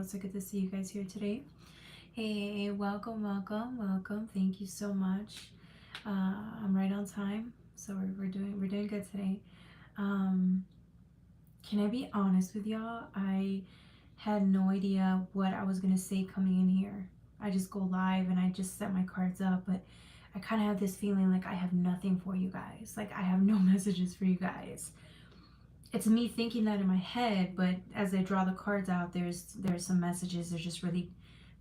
So good to see you guys here today. Hey, welcome. Thank you so much. I'm right on time, so we're doing good today. Can I be honest with y'all? I had no idea what I was gonna say coming in here. I just go live and I just set my cards up, but I kind of have this feeling like I have nothing for you guys. Like I have no messages for you guys. It's me thinking that in my head, but as I draw the cards out, there's some messages.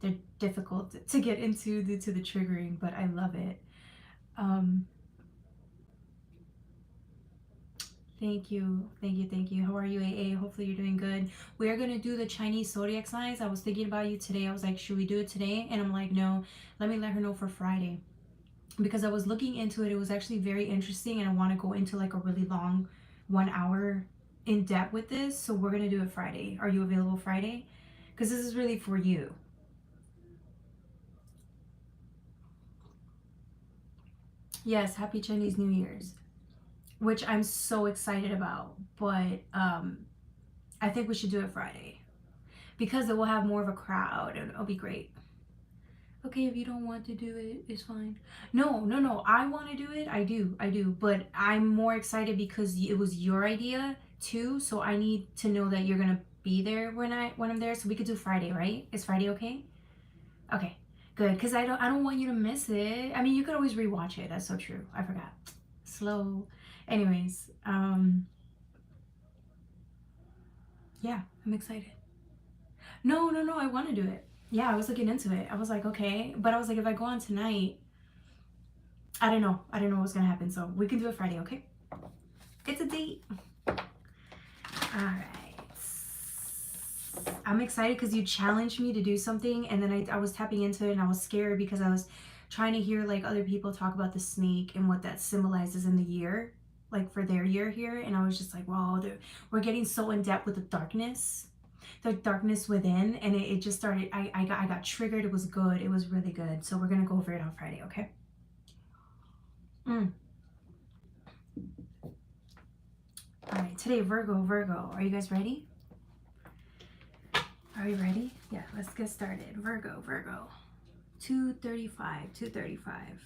They're difficult to get into due to the triggering, but I love it. Thank you. How are you, AA? Hopefully you're doing good. We are gonna do the Chinese zodiac signs. I was thinking about you today. I was like, should we do it today? And I'm like, no, let me let her know for Friday, because I was looking into it. It was actually very interesting, and I want to go into like a really long 1 hour in depth with this. So we're gonna do it Friday. Are you available Friday? Because this is really for you. Yes, happy Chinese New Year's, which I'm so excited about. But I think we should do it Friday because it will have more of a crowd and it'll be great. Okay, if you don't want to do it, it's fine. No. I want to do it. I do. But I'm more excited because it was your idea too. So I need to know that you're gonna be there when I'm there. So we could do Friday, right? Is Friday okay? Okay, good. Because I don't want you to miss it. I mean, you could always rewatch it. That's so true. I forgot. Slow. Anyways, yeah, I'm excited. No. I want to do it. Yeah, I was looking into it. I was like, okay, but I was like, if I go on tonight, I don't know what's gonna happen. So we can do it Friday, okay? It's a date. All right. I'm excited because you challenged me to do something, and then I was tapping into it, and I was scared because I was trying to hear like other people talk about the snake and what that symbolizes in the year, like for their year here, and I was just like, wow, we're getting so in depth with the darkness within, and it just started. I got triggered. It was good. It was really good. So we're gonna go over it on Friday, okay? All right, today Virgo. Are you guys ready? Are you ready? Yeah, let's get started. Virgo. 235.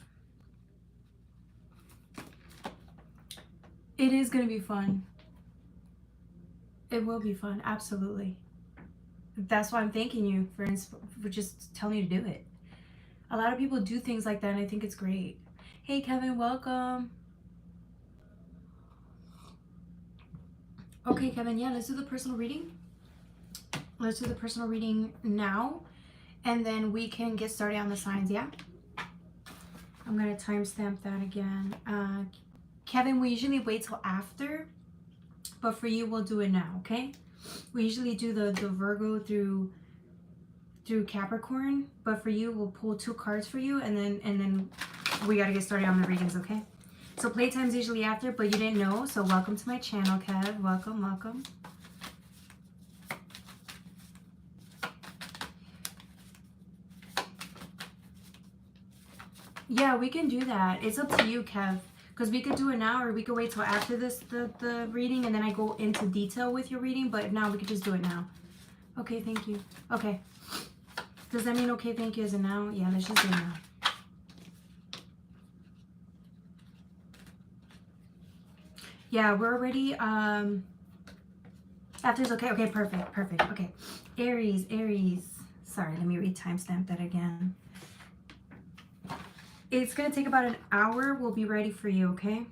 It is gonna be fun. It will be fun, absolutely. That's why I'm thanking you for just telling me to do it. A lot of people do things like that, and I think it's great. Hey, Kevin, welcome. Okay, Kevin, yeah, let's do the personal reading. Let's do the personal reading now, and then we can get started on the signs, yeah? I'm going to timestamp that again. Kevin, we usually wait till after, but for you, we'll do it now, okay? We usually do the Virgo through Capricorn, but for you, we'll pull 2 cards for you, and then we got to get started on the readings, okay? So playtime's usually after, but you didn't know, so welcome to my channel, Kev. Welcome. Yeah, we can do that. It's up to you, Kev. Because we could do it now, or we could wait till after the reading, and then I go into detail with your reading. But now we could just do it now. Okay, thank you. Okay. Does that mean okay, thank you is a now? Yeah, let's just do it now. Yeah, we're already, after's okay. Okay, perfect. Okay. Aries. Sorry, let me timestamp that again. It's going to take about an hour. We'll be ready for you, okay?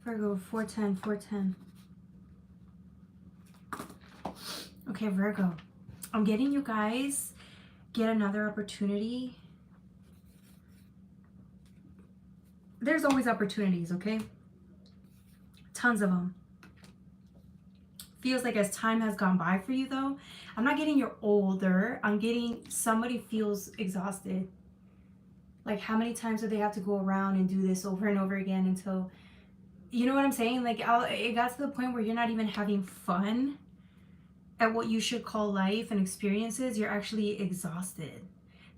Virgo, 410. Okay, Virgo. I'm getting you guys get another opportunity. There's always opportunities, okay? Tons of them. Feels like as time has gone by for you, though, I'm not getting you're older. I'm getting somebody feels exhausted. Like, how many times do they have to go around and do this over and over again until, you know what I'm saying? Like, it got to the point where you're not even having fun at what you should call life and experiences. You're actually exhausted.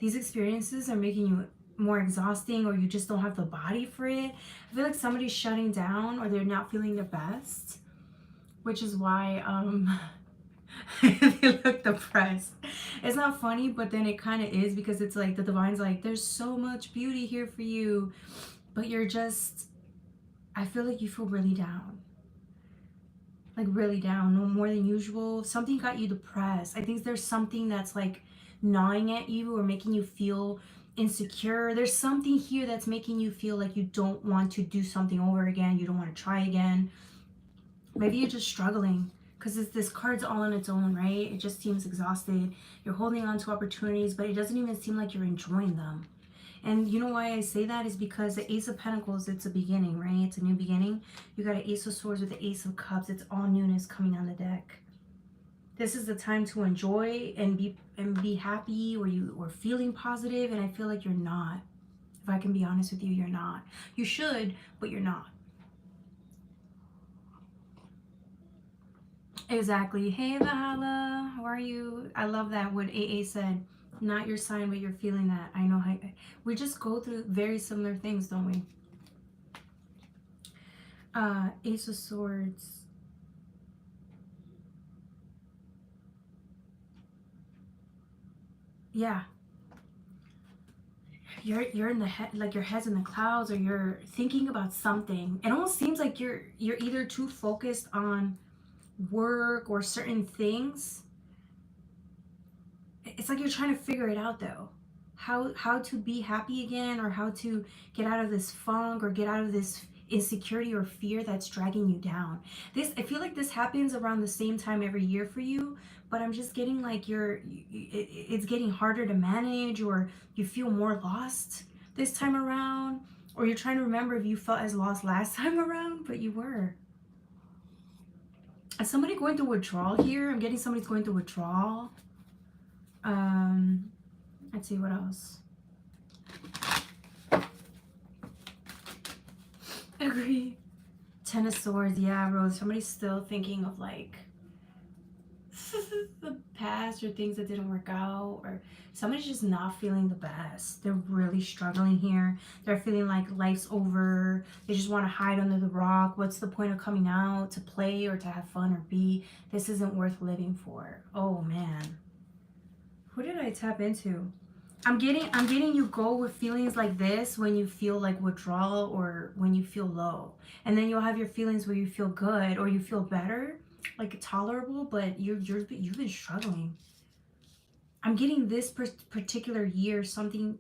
These experiences are making you more exhausting, or you just don't have the body for it. I feel like somebody's shutting down, or they're not feeling their best, which is why They look depressed. It's not funny, but then it kind of is, because it's like the divine's like, there's so much beauty here for you, but you're just, I feel like you feel really down. Like really down, no more than usual. Something got you depressed. I think there's something that's like gnawing at you or making you feel insecure. There's something here that's making you feel like you don't want to do something over again. You don't want to try again. Maybe you're just struggling, because this card's all on its own, right? It just seems exhausted. You're holding on to opportunities, but it doesn't even seem like you're enjoying them. And you know why I say that is because the Ace of Pentacles, it's a beginning, right? It's a new beginning. You got an Ace of Swords with the Ace of Cups. It's all newness coming on the deck. This is the time to enjoy and be happy, or feeling positive, and I feel like you're not. If I can be honest with you, you're not. You should, but you're not. Exactly. Hey, Vahala, how are you? I love that what AA said. Not your sign, but you're feeling that. I know how we just go through very similar things, don't we? Ace of Swords. Yeah. You're in the head, like your head's in the clouds, or you're thinking about something. It almost seems like you're either too focused on work or certain things. It's like you're trying to figure it out though. How to be happy again, or how to get out of this funk, or get out of this insecurity or fear that's dragging you down. I feel like this happens around the same time every year for you, but I'm just getting like it's getting harder to manage, or you feel more lost this time around, or you're trying to remember if you felt as lost last time around, but you were. Is somebody going through withdrawal here? I'm getting somebody's going through withdrawal. Let's see what else. Agree. Ten of Swords. Yeah, Rose. Somebody's still thinking of like the past, or things that didn't work out, or somebody's just not feeling the best. They're really struggling here. They're feeling like life's over. They just want to hide under the rock. What's the point of coming out to play or to have fun or be? This isn't worth living for. Oh man. Who did I tap into? I'm getting you go with feelings like this when you feel like withdrawal, or when you feel low. And then you'll have your feelings where you feel good, or you feel better, like tolerable, but you've been struggling. I'm getting this particular year, something's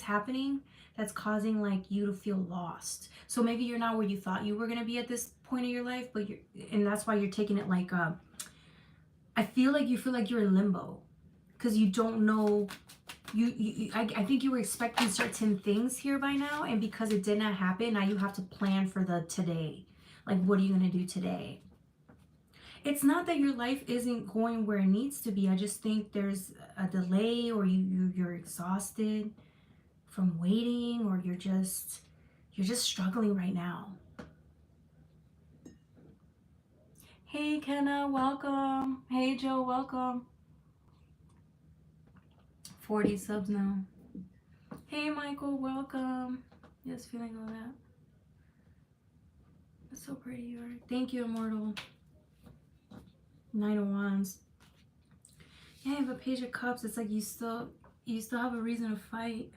happening that's causing like you to feel lost. So maybe you're not where you thought you were going to be at this point of your life, but and that's why you're taking it like I feel like you feel like you're in limbo, because you don't know. I think you were expecting certain things here by now, and because it did not happen, now you have to plan for the today. Like, what are you going to do today? It's not that your life isn't going where it needs to be. I just think there's a delay, or you're exhausted from waiting, or you're just struggling right now. Hey Kenna, welcome. Hey Joe, welcome. 40 subs now. Hey Michael, welcome. Just feeling all that. That's so pretty, you are. Thank you, Immortal. 9 of Wands. Yeah, but Page of Cups, it's like you still have a reason to fight.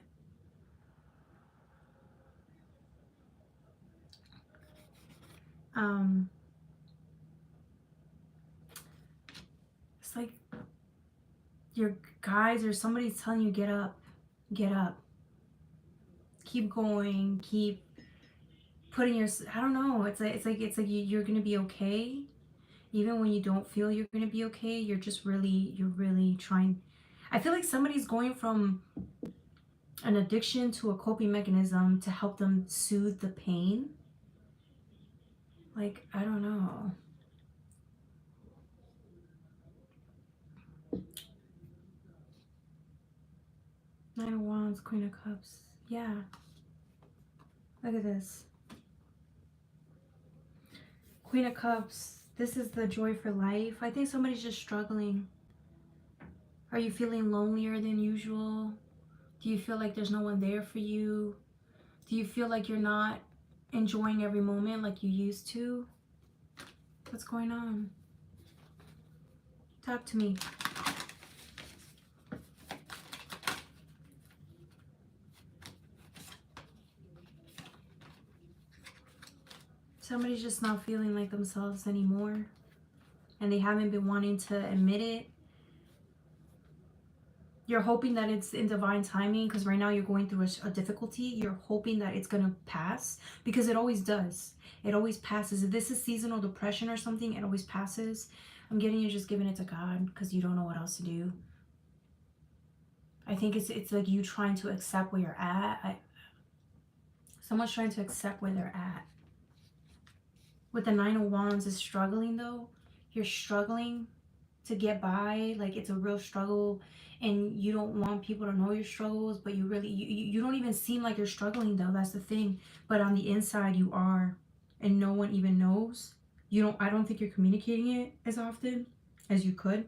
It's like your guys or somebody's telling you, get up, keep going, keep putting your, I don't know, it's like you're gonna be okay, even when you don't feel you're gonna be okay. You're really trying. I feel like somebody's going from an addiction to a coping mechanism to help them soothe the pain. Like, I don't know. Nine of Wands, Queen of Cups. Yeah. Look at this. Queen of Cups. This is the joy for life. I think somebody's just struggling. Are you feeling lonelier than usual? Do you feel like there's no one there for you? Do you feel like you're not enjoying every moment like you used to? What's going on? Talk to me. Somebody's just not feeling like themselves anymore, and they haven't been wanting to admit it. You're hoping that it's in divine timing, because right now you're going through a difficulty. You're hoping that it's going to pass, because it always does. It always passes. If this is seasonal depression or something, it always passes. I'm getting you just giving it to God because you don't know what else to do. I think it's like you trying to accept where you're at. Someone's trying to accept where they're at. With the Nine of Wands is struggling though. You're struggling to get by. Like it's a real struggle, and you don't want people to know your struggles, but you really, you don't even seem like you're struggling though. That's the thing. But on the inside you are, and no one even knows. I don't think you're communicating it as often as you could.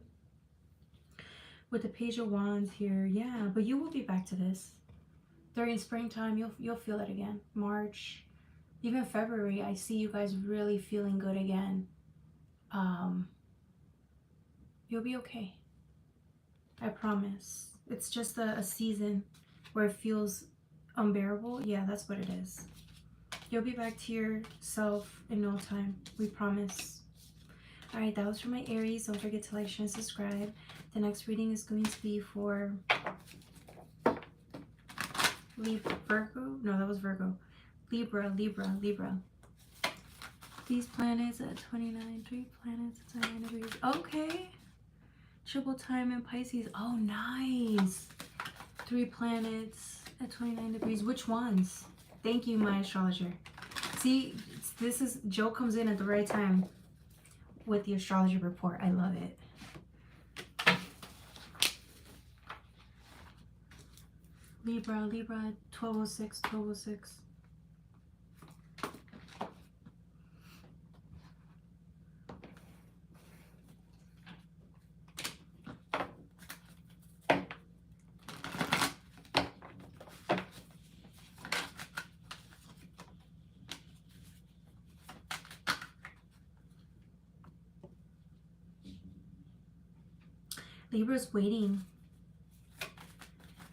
With the Page of Wands here, yeah, but you will be back to this. During springtime, you'll feel it again. March, even February, I see you guys really feeling good again. You'll be okay. I promise. It's just a season where it feels unbearable. Yeah, that's what it is. You'll be back to yourself in no time. We promise. Alright, that was for my Aries. Don't forget to like, share, and subscribe. The next reading is going to be for Virgo? No, that was Virgo. Libra. These planets at 29. 3 planets at 29 degrees. Okay. Triple time in Pisces. Oh, nice. 3 planets at 29 degrees. Which ones? Thank you, my astrologer. See, this is, Joe comes in at the right time with the astrology report. I love it. Libra, 1206, 1206. Libra's waiting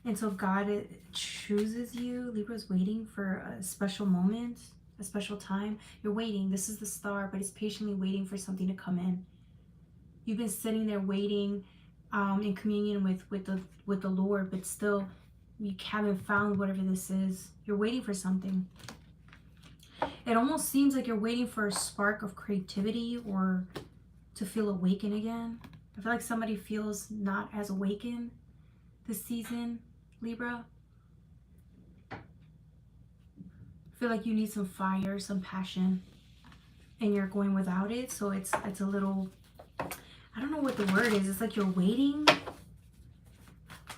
until God chooses you. Libra's waiting for a special moment, a special time. You're waiting. This is the star, but it's patiently waiting for something to come in. You've been sitting there waiting in communion with the Lord, but still you haven't found whatever this is. You're waiting for something. It almost seems like you're waiting for a spark of creativity or to feel awakened again. I feel like somebody feels not as awakened this season, Libra. I feel like you need some fire, some passion, and you're going without it. So it's a little, I don't know what the word is. It's like you're waiting.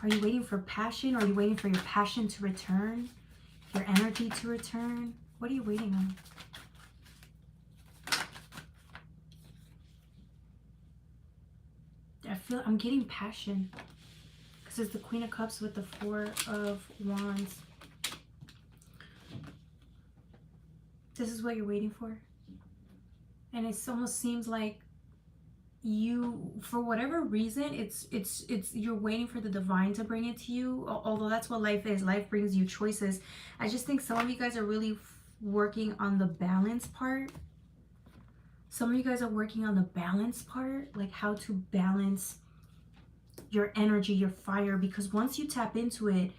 Are you waiting for passion? Or are you waiting for your passion to return? Your energy to return? What are you waiting on? I'm getting passion, because it's the Queen of Cups with the 4 of Wands. This is what you're waiting for, and it almost seems like you, for whatever reason, it's you're waiting for the divine to bring it to you. Although that's what life is. Life brings you choices. I just think some of you guys are really working on the balance part. Some of you guys are working on the balance part, like how to balance your energy, your fire, because once you tap into it,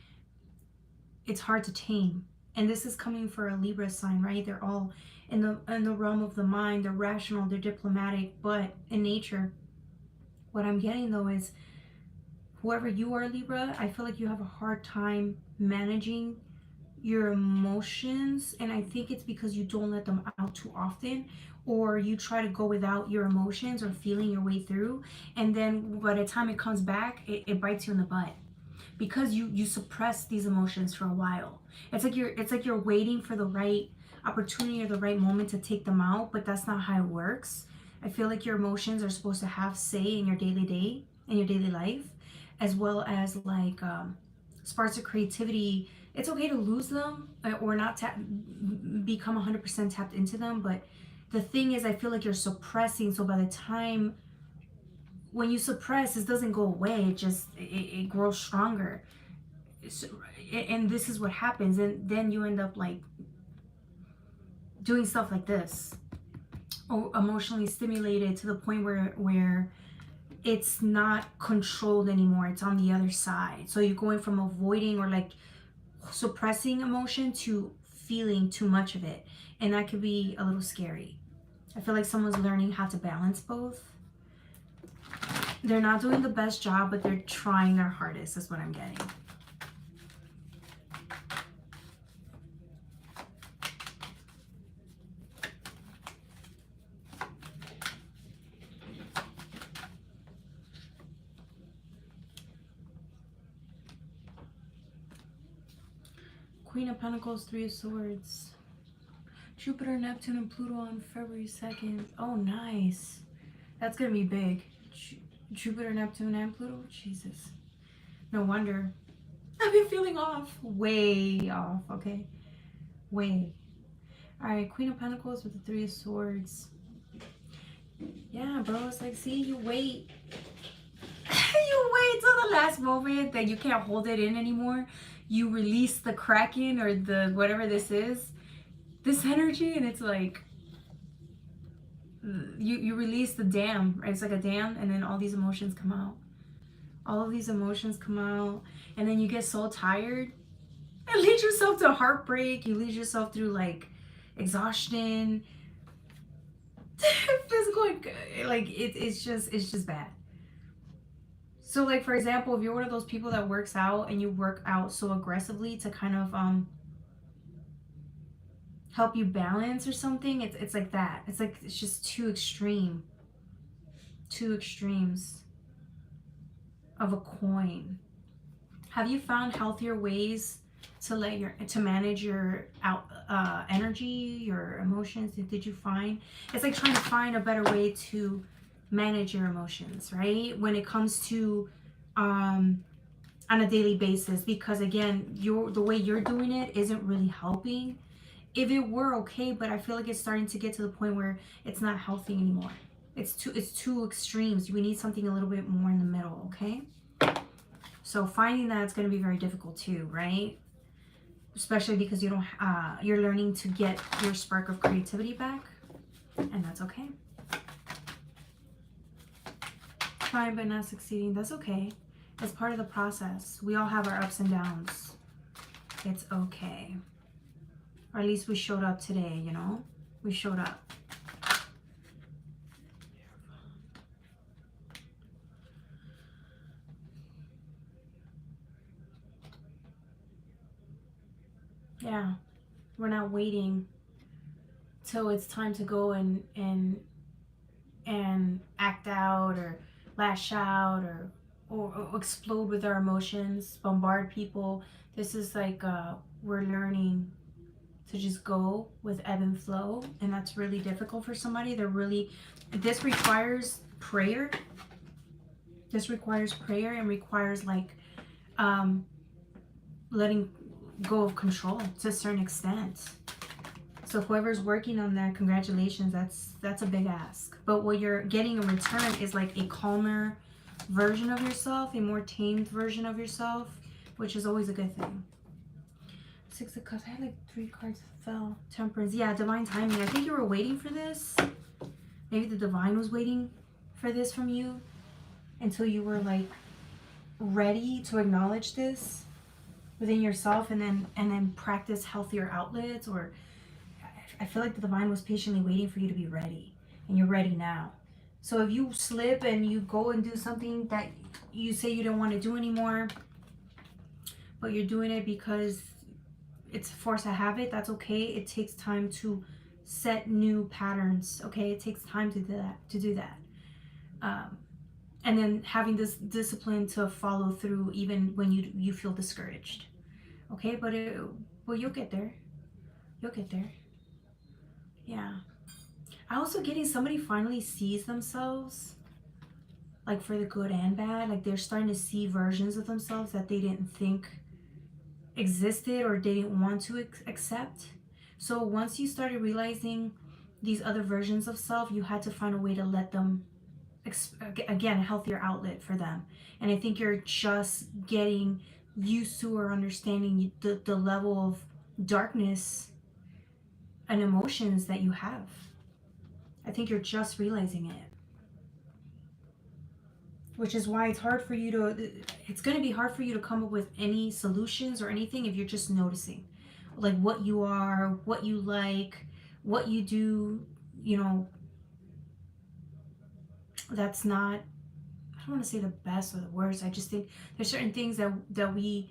it's hard to tame. And this is coming for a Libra sign, right? They're all in the realm of the mind. They're rational, they're diplomatic, but in nature, what I'm getting though is whoever you are, Libra, I feel like you have a hard time managing your emotions, and I think it's because you don't let them out too often, or you try to go without your emotions or feeling your way through, and then by the time it comes back, it bites you in the butt, because you suppress these emotions for a while. It's like you're waiting for the right opportunity or the right moment to take them out, but that's not how it works. I feel like your emotions are supposed to have say in your daily life, as well as like sparks of creativity. It's okay to lose them or not become 100% tapped into them, but the thing is, I feel like you're suppressing, so by the time when you suppress, it doesn't go away. It grows stronger. So, and this is what happens. And then you end up like doing stuff like this, or emotionally stimulated to the point where it's not controlled anymore. It's on the other side. So you're going from avoiding or like suppressing emotion to feeling too much of it. And that could be a little scary. I feel like someone's learning how to balance both. They're not doing the best job, but they're trying their hardest, is what I'm getting. Queen of Pentacles, Three of Swords. Jupiter, Neptune, and Pluto on February 2nd. Oh, nice. That's going to be big. Jupiter, Neptune, and Pluto? Jesus. No wonder. I've been feeling off. Way off, okay? Way. Alright, Queen of Pentacles with the Three of Swords. Yeah, bro. It's like, see, you wait. You wait till the last moment that you can't hold it in anymore. You release the Kraken or the whatever this is. This energy, and it's like you release the dam, right? It's like a dam, and then all these emotions come out. All of these emotions come out, and then you get so tired and lead yourself to heartbreak. You lead yourself through like exhaustion, physical, like it's just bad. So like, for example, if you're one of those people that works out and you work out so aggressively to kind of help you balance or something, it's like that. It's like, it's just too extreme. Two extremes of a coin. Have you found healthier ways to manage your energy, your emotions? Did you find? It's like trying to find a better way to manage your emotions, right? When it comes to on a daily basis, because again, the way you're doing it isn't really helping. If it were okay, but I feel like it's starting to get to the point where it's not healthy anymore. It's two extremes. We need something a little bit more in the middle, okay? So finding that's going to be very difficult too, right? Especially because you don't you're learning to get your spark of creativity back, and that's okay. Trying but not succeeding, that's okay. It's part of the process. We all have our ups and downs. It's okay. Or at least we showed up today, you know? We showed up. Yeah. We're not waiting till it's time to go and act out or lash out or explode with our emotions, bombard people. This is like we're learning to just go with ebb and flow, and that's really difficult for somebody. This requires prayer. This requires prayer and requires like letting go of control to a certain extent. So whoever's working on that, congratulations. That's a big ask. But what you're getting in return is like a calmer version of yourself, a more tamed version of yourself, which is always a good thing. Six of Cups. I had like 3 cards that fell. Temperance. Yeah, divine timing. I think you were waiting for this. Maybe the divine was waiting for this from you until you were like ready to acknowledge this within yourself, and then practice healthier outlets. Or I feel like the divine was patiently waiting for you to be ready, and you're ready now. So if you slip and you go and do something that you say you don't want to do anymore, but you're doing it because it's force of habit, that's okay. It takes time to set new patterns, okay? It takes time to do that. And then having this discipline to follow through even when you feel discouraged, okay? But you'll get there. You'll get there. Yeah. I also getting somebody finally sees themselves, like for the good and bad. Like they're starting to see versions of themselves that they didn't think existed or they didn't want to accept. So once you started realizing these other versions of self, you had to find a way to let them again, a healthier outlet for them. And I think you're just getting used to or understanding the level of darkness and emotions that you have. I think you're just realizing it. Which is why it's hard for you to, it's going to be hard for you to come up with any solutions or anything if you're just noticing. Like what you are, what you like, what you do, you know, that's not, I don't want to say the best or the worst. I just think there's certain things that we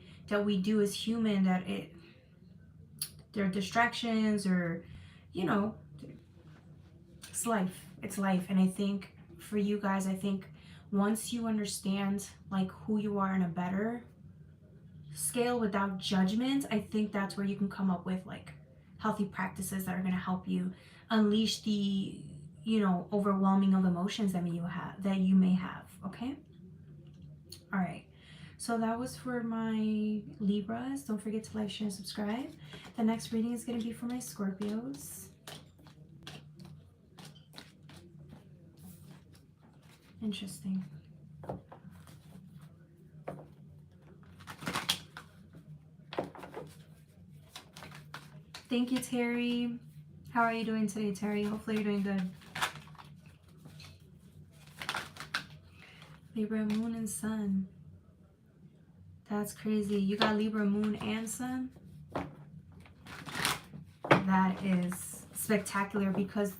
do as human that they're distractions, or, you know, it's life. It's life. And I think for you guys, I think once you understand like who you are in a better scale without judgment, I think that's where you can come up with like healthy practices that are going to help you unleash the, you know, overwhelming of emotions that you may have. Okay. All right. So that was for my Libras. Don't forget to like, share, and subscribe. The next reading is going to be for my Scorpios. Interesting. Thank you, Terry. How are you doing today, Terry? Hopefully you're doing good. Libra, moon, and sun. That's crazy. You got Libra, moon, and sun? That is spectacular because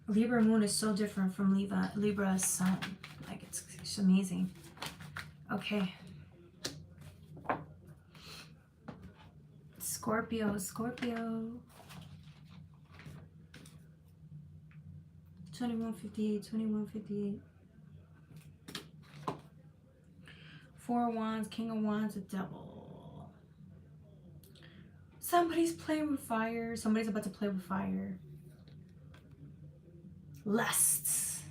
Libra moon is so different from Libra sun. Like, it's amazing. Okay. Scorpio. 2158, 2158. Four of Wands, King of Wands, a Devil. Somebody's playing with fire. Somebody's about to play with fire. Lust.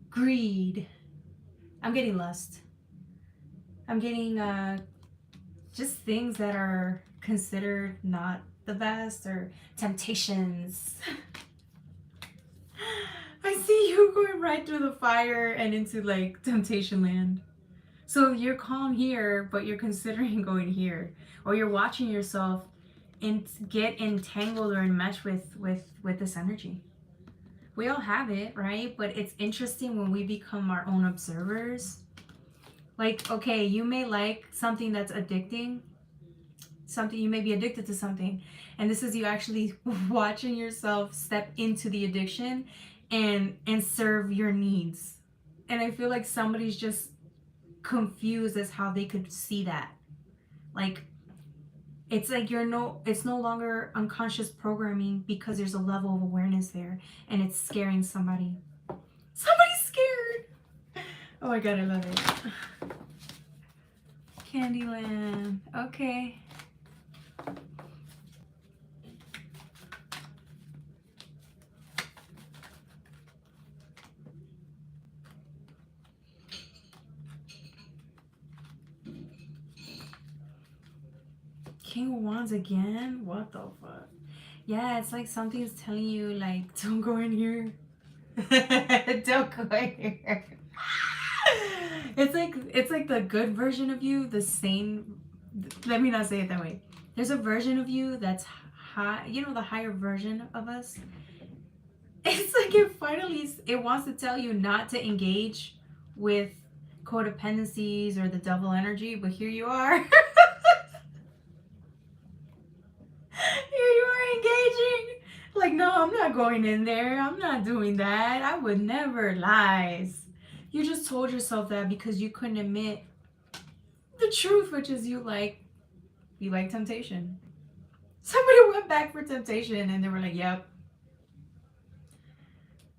Greed. I'm getting lust. I'm getting just things that are considered not the best, or temptations. I see you going right through the fire and into like temptation land. So you're calm here, but you're considering going here, or you're watching yourself get entangled or enmeshed with this energy. We all have it, right? But it's interesting when we become our own observers. Like, okay, you may like something that's addicting. You may be addicted to something, and this is you actually watching yourself step into the addiction and serve your needs. And I feel like somebody's just confused as how they could see that. Like, it's like it's no longer unconscious programming, because there's a level of awareness there, and it's scaring somebody. Somebody's scared. Oh my god, I love it. Candyland. Okay. King of Wands again? What the fuck? Yeah, it's like something's telling you, like, don't go in here. Don't go in here. It's like the good version of you, the same. Let me not say it that way. There's a version of you that's high, you know, the higher version of us. It's like it wants to tell you not to engage with codependencies or the devil energy, but here you are. Here you are engaging. Like, no, I'm not going in there. I'm not doing that. I would never. Lies. You just told yourself that because you couldn't admit the truth, which is you like temptation. Somebody went back for temptation and they were like, yep.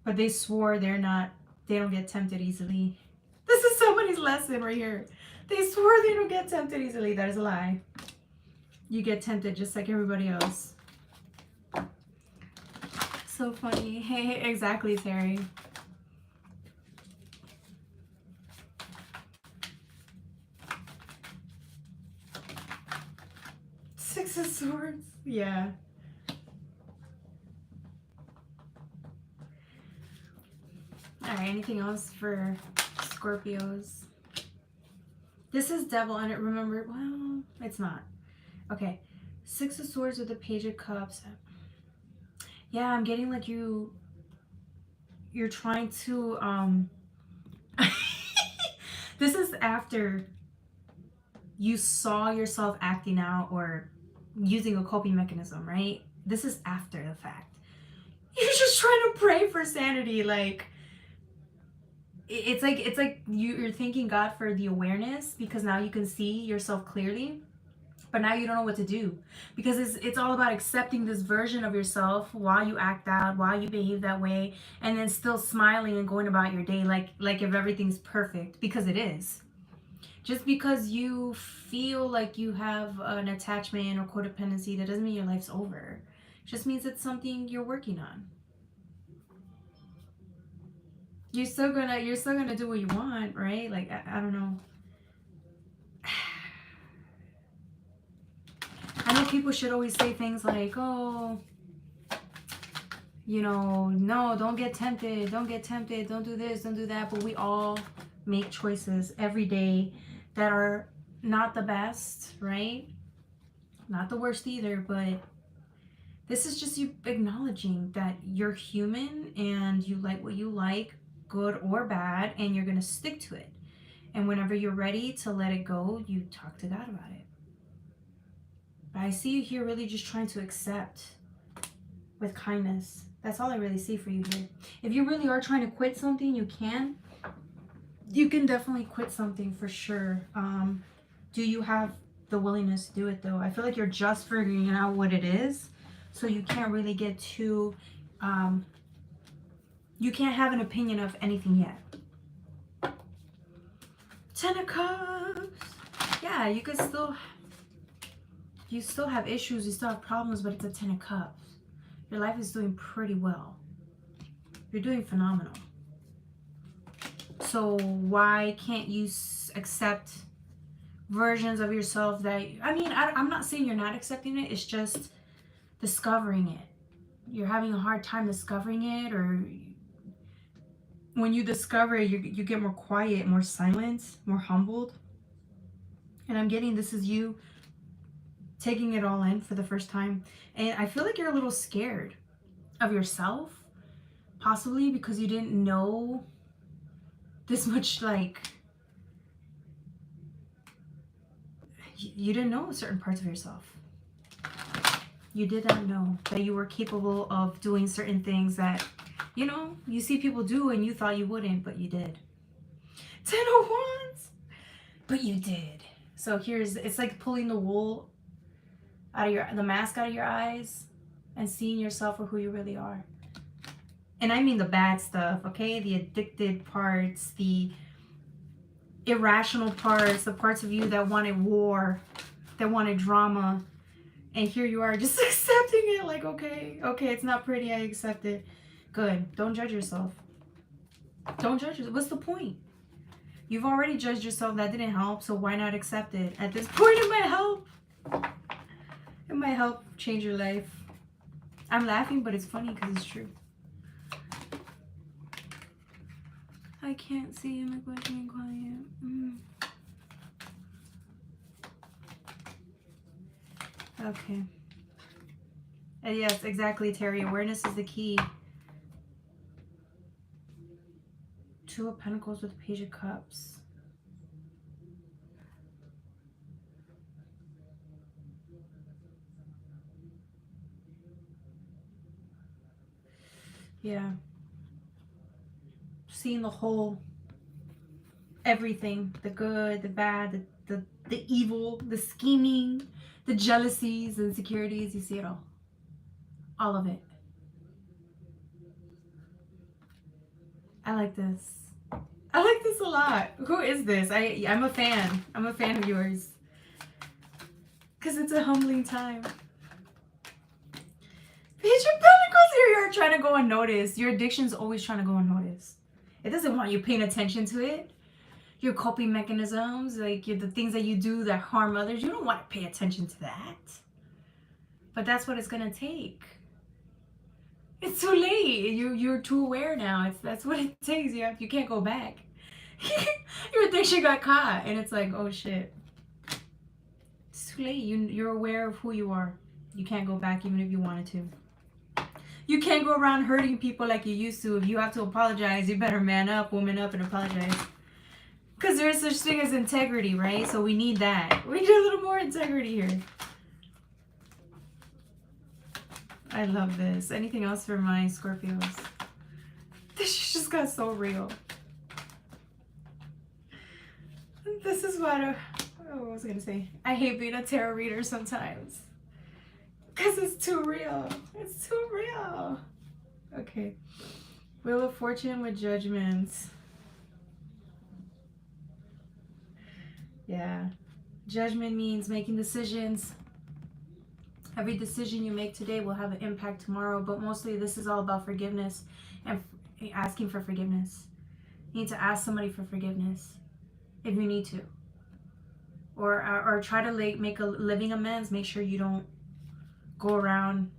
But they swore they don't get tempted easily. This is somebody's lesson right here. They swore they don't get tempted easily. That is a lie. You get tempted just like everybody else. So funny. Hey, exactly, Terry. Six of Swords. Yeah. right, anything else for Scorpios? This is Devil under, remember, well, it's not. Okay, Six of Swords with the Page of Cups. Yeah, I'm getting like you're trying to, this is after you saw yourself acting out or using a coping mechanism, right? This is after the fact. You're just trying to pray for sanity, like, it's like you're thanking God for the awareness because now you can see yourself clearly, but now you don't know what to do because it's all about accepting this version of yourself while you act out, while you behave that way, and then still smiling and going about your day like if everything's perfect, because it is. Just because you feel like you have an attachment or codependency, that doesn't mean your life's over. It just means it's something you're working on. You're still gonna do what you want, right? Like, I don't know. I know people should always say things like, oh, you know, no, don't get tempted, don't do this, don't do that. But we all make choices every day that are not the best, right? Not the worst either, but this is just you acknowledging that you're human and you like what you like, good or bad, and you're gonna stick to it. And whenever you're ready to let it go, you talk to God about it. But I see you here really just trying to accept with kindness. That's all I really see for you here. If you really are trying to quit something, you can. You can definitely quit something for sure. Do you have the willingness to do it though? I feel like you're just figuring out what it is. So you can't really get too, you can't have an opinion of anything yet. Ten of Cups. Yeah, you could still, you still have issues, you still have problems, but it's a Ten of Cups. Your life is doing pretty well. You're doing phenomenal. So why can't you accept versions of yourself that, I mean, I'm not saying you're not accepting it, it's just discovering it. You're having a hard time discovering it, or when you discover it, you get more quiet, more silent, more humbled. And I'm getting this is you taking it all in for the first time. And I feel like you're a little scared of yourself, possibly because you didn't know this much, like, you didn't know certain parts of yourself. You did not know that you were capable of doing certain things that, you know, you see people do and you thought you wouldn't, but you did. 10 of Wands, but you did. So here's, it's like pulling the wool out of the mask out of your eyes and seeing yourself for who you really are. And I mean the bad stuff, okay? The addicted parts, the irrational parts, the parts of you that wanted war, that wanted drama. And here you are just accepting it, like, okay, it's not pretty, I accept it. Good. Don't judge yourself. Don't judge yourself. What's the point? You've already judged yourself. That didn't help, so why not accept it? At this point, it might help. It might help change your life. I'm laughing, but it's funny because it's true. I can't see my question quiet. Okay. And yes, exactly, Terry. Awareness is the key. Two of Pentacles with Page of Cups. Yeah. Seeing the whole, everything, the good, the bad, the evil, the scheming, the jealousies, the insecurities, you see it all. All of it. I like this. I like this a lot. Who is this? I'm a fan. I'm a fan of yours. Because it's a humbling time. Page of Pentacles, here you are trying to go unnoticed. Your addiction's always trying to go unnoticed. It doesn't want you paying attention to it. Your coping mechanisms, like the things that you do that harm others, you don't want to pay attention to that. But that's what it's going to take. It's too late. You're too aware now. That's what it takes. You can't go back. You would think she got caught, and it's like, oh shit. It's too late. You're aware of who you are. You can't go back even if you wanted to. You can't go around hurting people like you used to. If you have to apologize, you better man up, woman up, and apologize. Because there's such thing as integrity, right? So we need that. We need a little more integrity here. I love this. Anything else for my Scorpios? This just got so real. This is what what was I gonna say? I hate being a tarot reader sometimes. Because it's too real. It's too real. Okay. Wheel of Fortune with judgments. Yeah. Judgment means making decisions. Every decision you make today will have an impact tomorrow, but mostly this is all about forgiveness and asking for forgiveness. You need to ask somebody for forgiveness if you need to. Or try to make a living amends. Make sure you don't go around.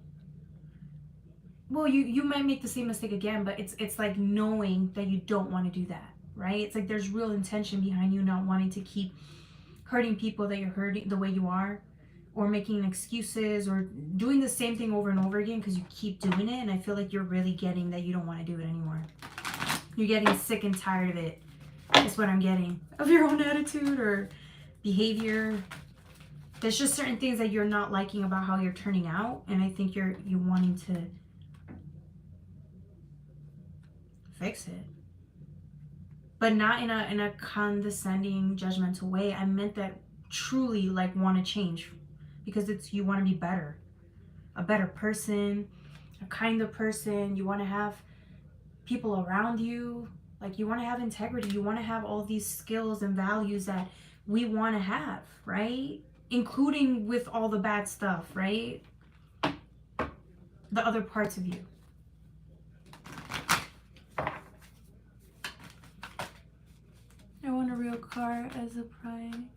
Well, you might make the same mistake again, but it's like knowing that you don't want to do that, right? It's like there's real intention behind you not wanting to keep hurting people that you're hurting the way you are, or making excuses or doing the same thing over and over again because you keep doing it. And I feel like you're really getting that you don't want to do it anymore. You're getting sick and tired of it. That's what I'm getting. Of your own attitude or behavior. There's just certain things that you're not liking about how you're turning out. And I think you're wanting to fix it. But not in a condescending, judgmental way. I meant that truly like want to change. Because you want to be better. A better person. A kinder person. You want to have people around you. Like you want to have integrity. You want to have all these skills and values that we want to have, right? Including with all the bad stuff, right? The other parts of you. I want a real car as a prime.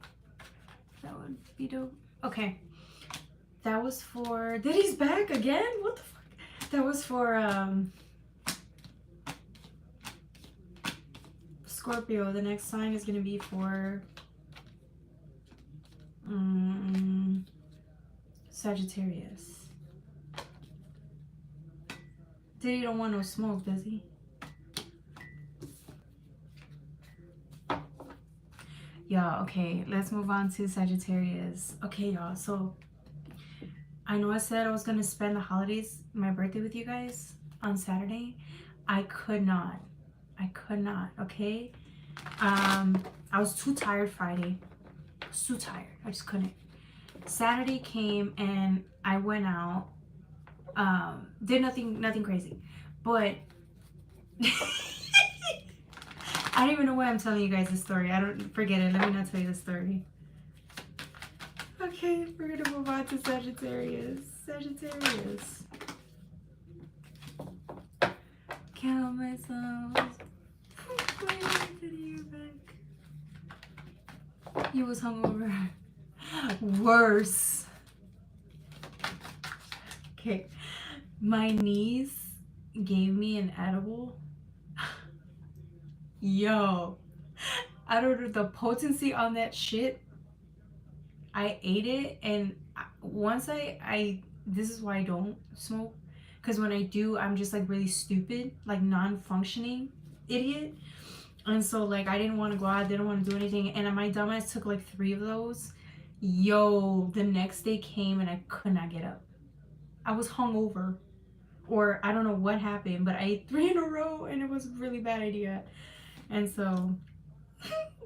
That would be dope. Okay. That was for... Diddy's back again? What the fuck? That was for Scorpio. The next sign is going to be for Sagittarius. Diddy don't want no smoke, does he? Y'all, okay, let's move on to Sagittarius. Okay, y'all, so I know I said I was going to spend the holidays, my birthday with you guys on Saturday. I could not, okay? I was too tired Friday. I was too tired. I just couldn't. Saturday came and I went out. Did nothing crazy. But I don't even know why I'm telling you guys this story. I don't forget it. Let me not tell you the story. Okay, we're gonna move on to Sagittarius. Sagittarius. Count myself. You was hungover. Worse. Okay. My niece gave me an edible. Yo. I don't know the potency on that shit. I ate it, and once this is why I don't smoke, because when I do, I'm just like really stupid, like non-functioning idiot. And so like I didn't want to go out, didn't want to do anything, and my dumbass took like 3 of those. Yo, the next day came and I could not get up. I was hungover, or I don't know what happened, but I ate 3 in a row, and it was a really bad idea. And so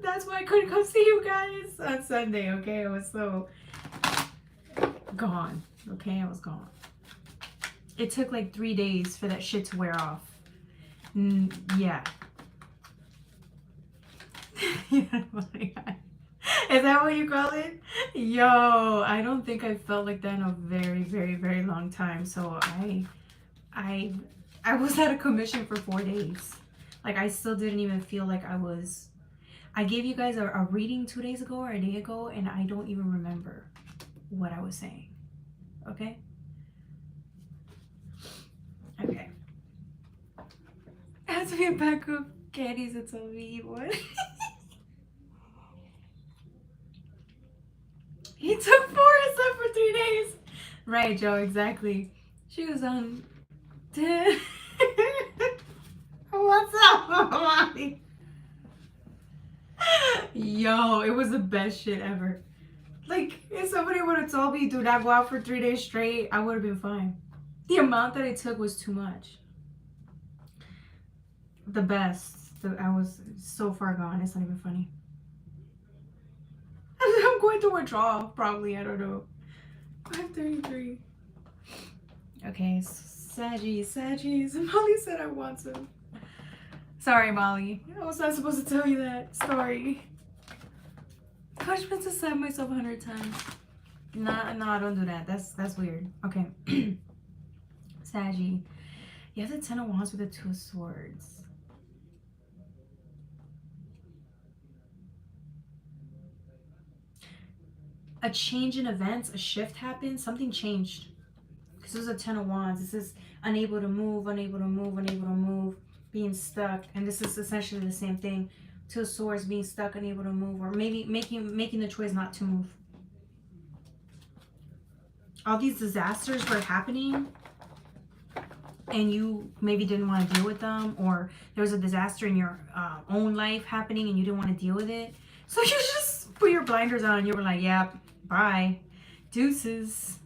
that's why I couldn't come see you guys on Sunday, okay? I was so gone, okay? I was gone. It took like 3 days for that shit to wear off. Yeah. Is that what you call it? Yo, I don't think I felt like that in a very, very, very long time. So I was at a commission for 4 days. Like I still didn't even feel like I gave you guys a reading 2 days ago or a day ago, and I don't even remember what I was saying. Okay? Okay. Pass me a pack of candies and tell me eat one. He took 4 and slept for 3 days. Right, Joe, exactly. She was on 10. What's up, Mommy? Yo, it was the best shit ever. Like, if somebody would have told me do not go out for 3 days straight, I would have been fine. The amount that it took was too much. The best. I was so far gone, it's not even funny. I'm going to withdraw, probably, I don't know. 5:33. Okay, Saggies. Molly said I want some. Sorry, Molly. I was not supposed to tell you that story. Coach meant to stab myself 100 times. Nah, don't do that. That's weird. Okay. Saggy. You have the 10 of Wands with the 2 of Swords. A change in events, a shift happened, something changed. Because this is a 10 of Wands. This is unable to move, being stuck. And this is essentially the same thing. 2 of Swords, being stuck, unable to move, or maybe making the choice not to move. All these disasters were happening and you maybe didn't want to deal with them, or there was a disaster in your own life happening and you didn't want to deal with it. So you just put your blinders on and you were like, yeah, bye. Deuces.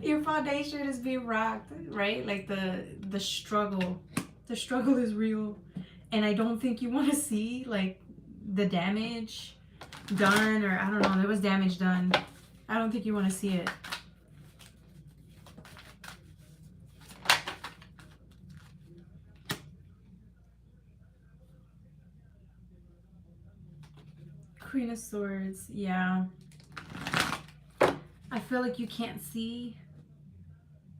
Your foundation is being rocked, right? Like the struggle. The struggle is real. And I don't think you want to see like the damage done, or I don't know, there was damage done. I don't think you want to see it. Queen of Swords, yeah. I feel like you can't see,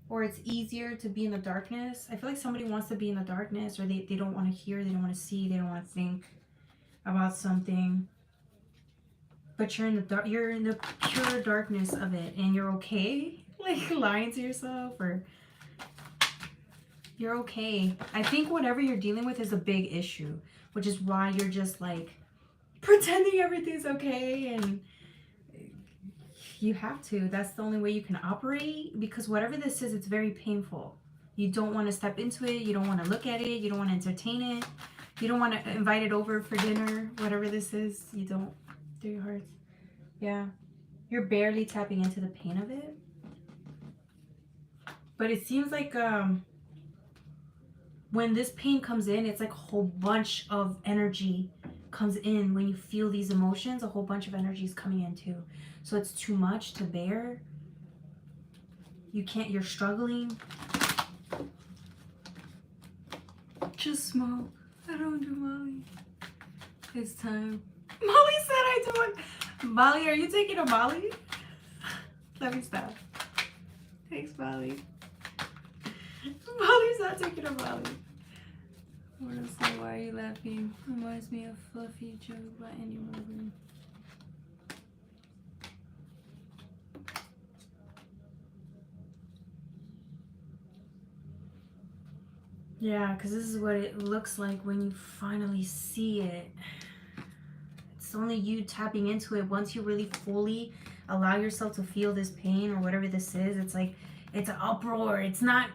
or it's easier to be in the darkness. I feel like somebody wants to be in the darkness, or they don't want to hear, they don't want to see, they don't want to think about something. But you're in the dark, you're in the pure darkness of it, and you're okay, like lying to yourself, or you're okay. I think whatever you're dealing with is a big issue, which is why you're just like pretending everything's okay, and you have to. That's the only way you can operate, because whatever this is, it's very painful. You don't want to step into it. You don't want to look at it. You don't want to entertain it. You don't want to invite it over for dinner. Whatever this is, you don't. Do your hearts. Yeah. You're barely tapping into the pain of it. But it seems like when this pain comes in, it's like a whole bunch of energy comes in. When you feel these emotions, a whole bunch of energy is coming in too. So it's too much to bear. You can't, you're struggling. Just smoke. I don't do Molly. It's time. Molly said I do it. Molly, are you taking a Molly? Let me stop. Thanks, Molly. Molly's not taking a Molly. I want to say, why are you laughing? Reminds me of fluffy joke by any movie. Yeah, because this is what it looks like when you finally see it. It's only you tapping into it. Once you really fully allow yourself to feel this pain or whatever this is, it's like it's an uproar. It's not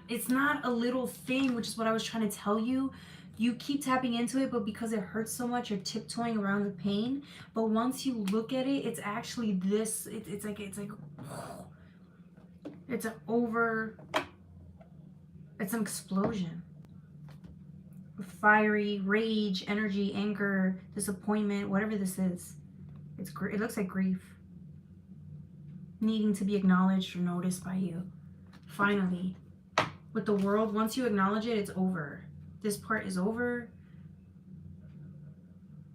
a little thing, which is what I was trying to tell you. You keep tapping into it, but because it hurts so much, you're tiptoeing around the pain. But once you look at it, it's actually this. It's like it's an explosion. Fiery rage, energy, anger, disappointment, whatever this is. It looks like grief. Needing to be acknowledged or noticed by you. Finally. With the world, once you acknowledge it, it's over. This part is over.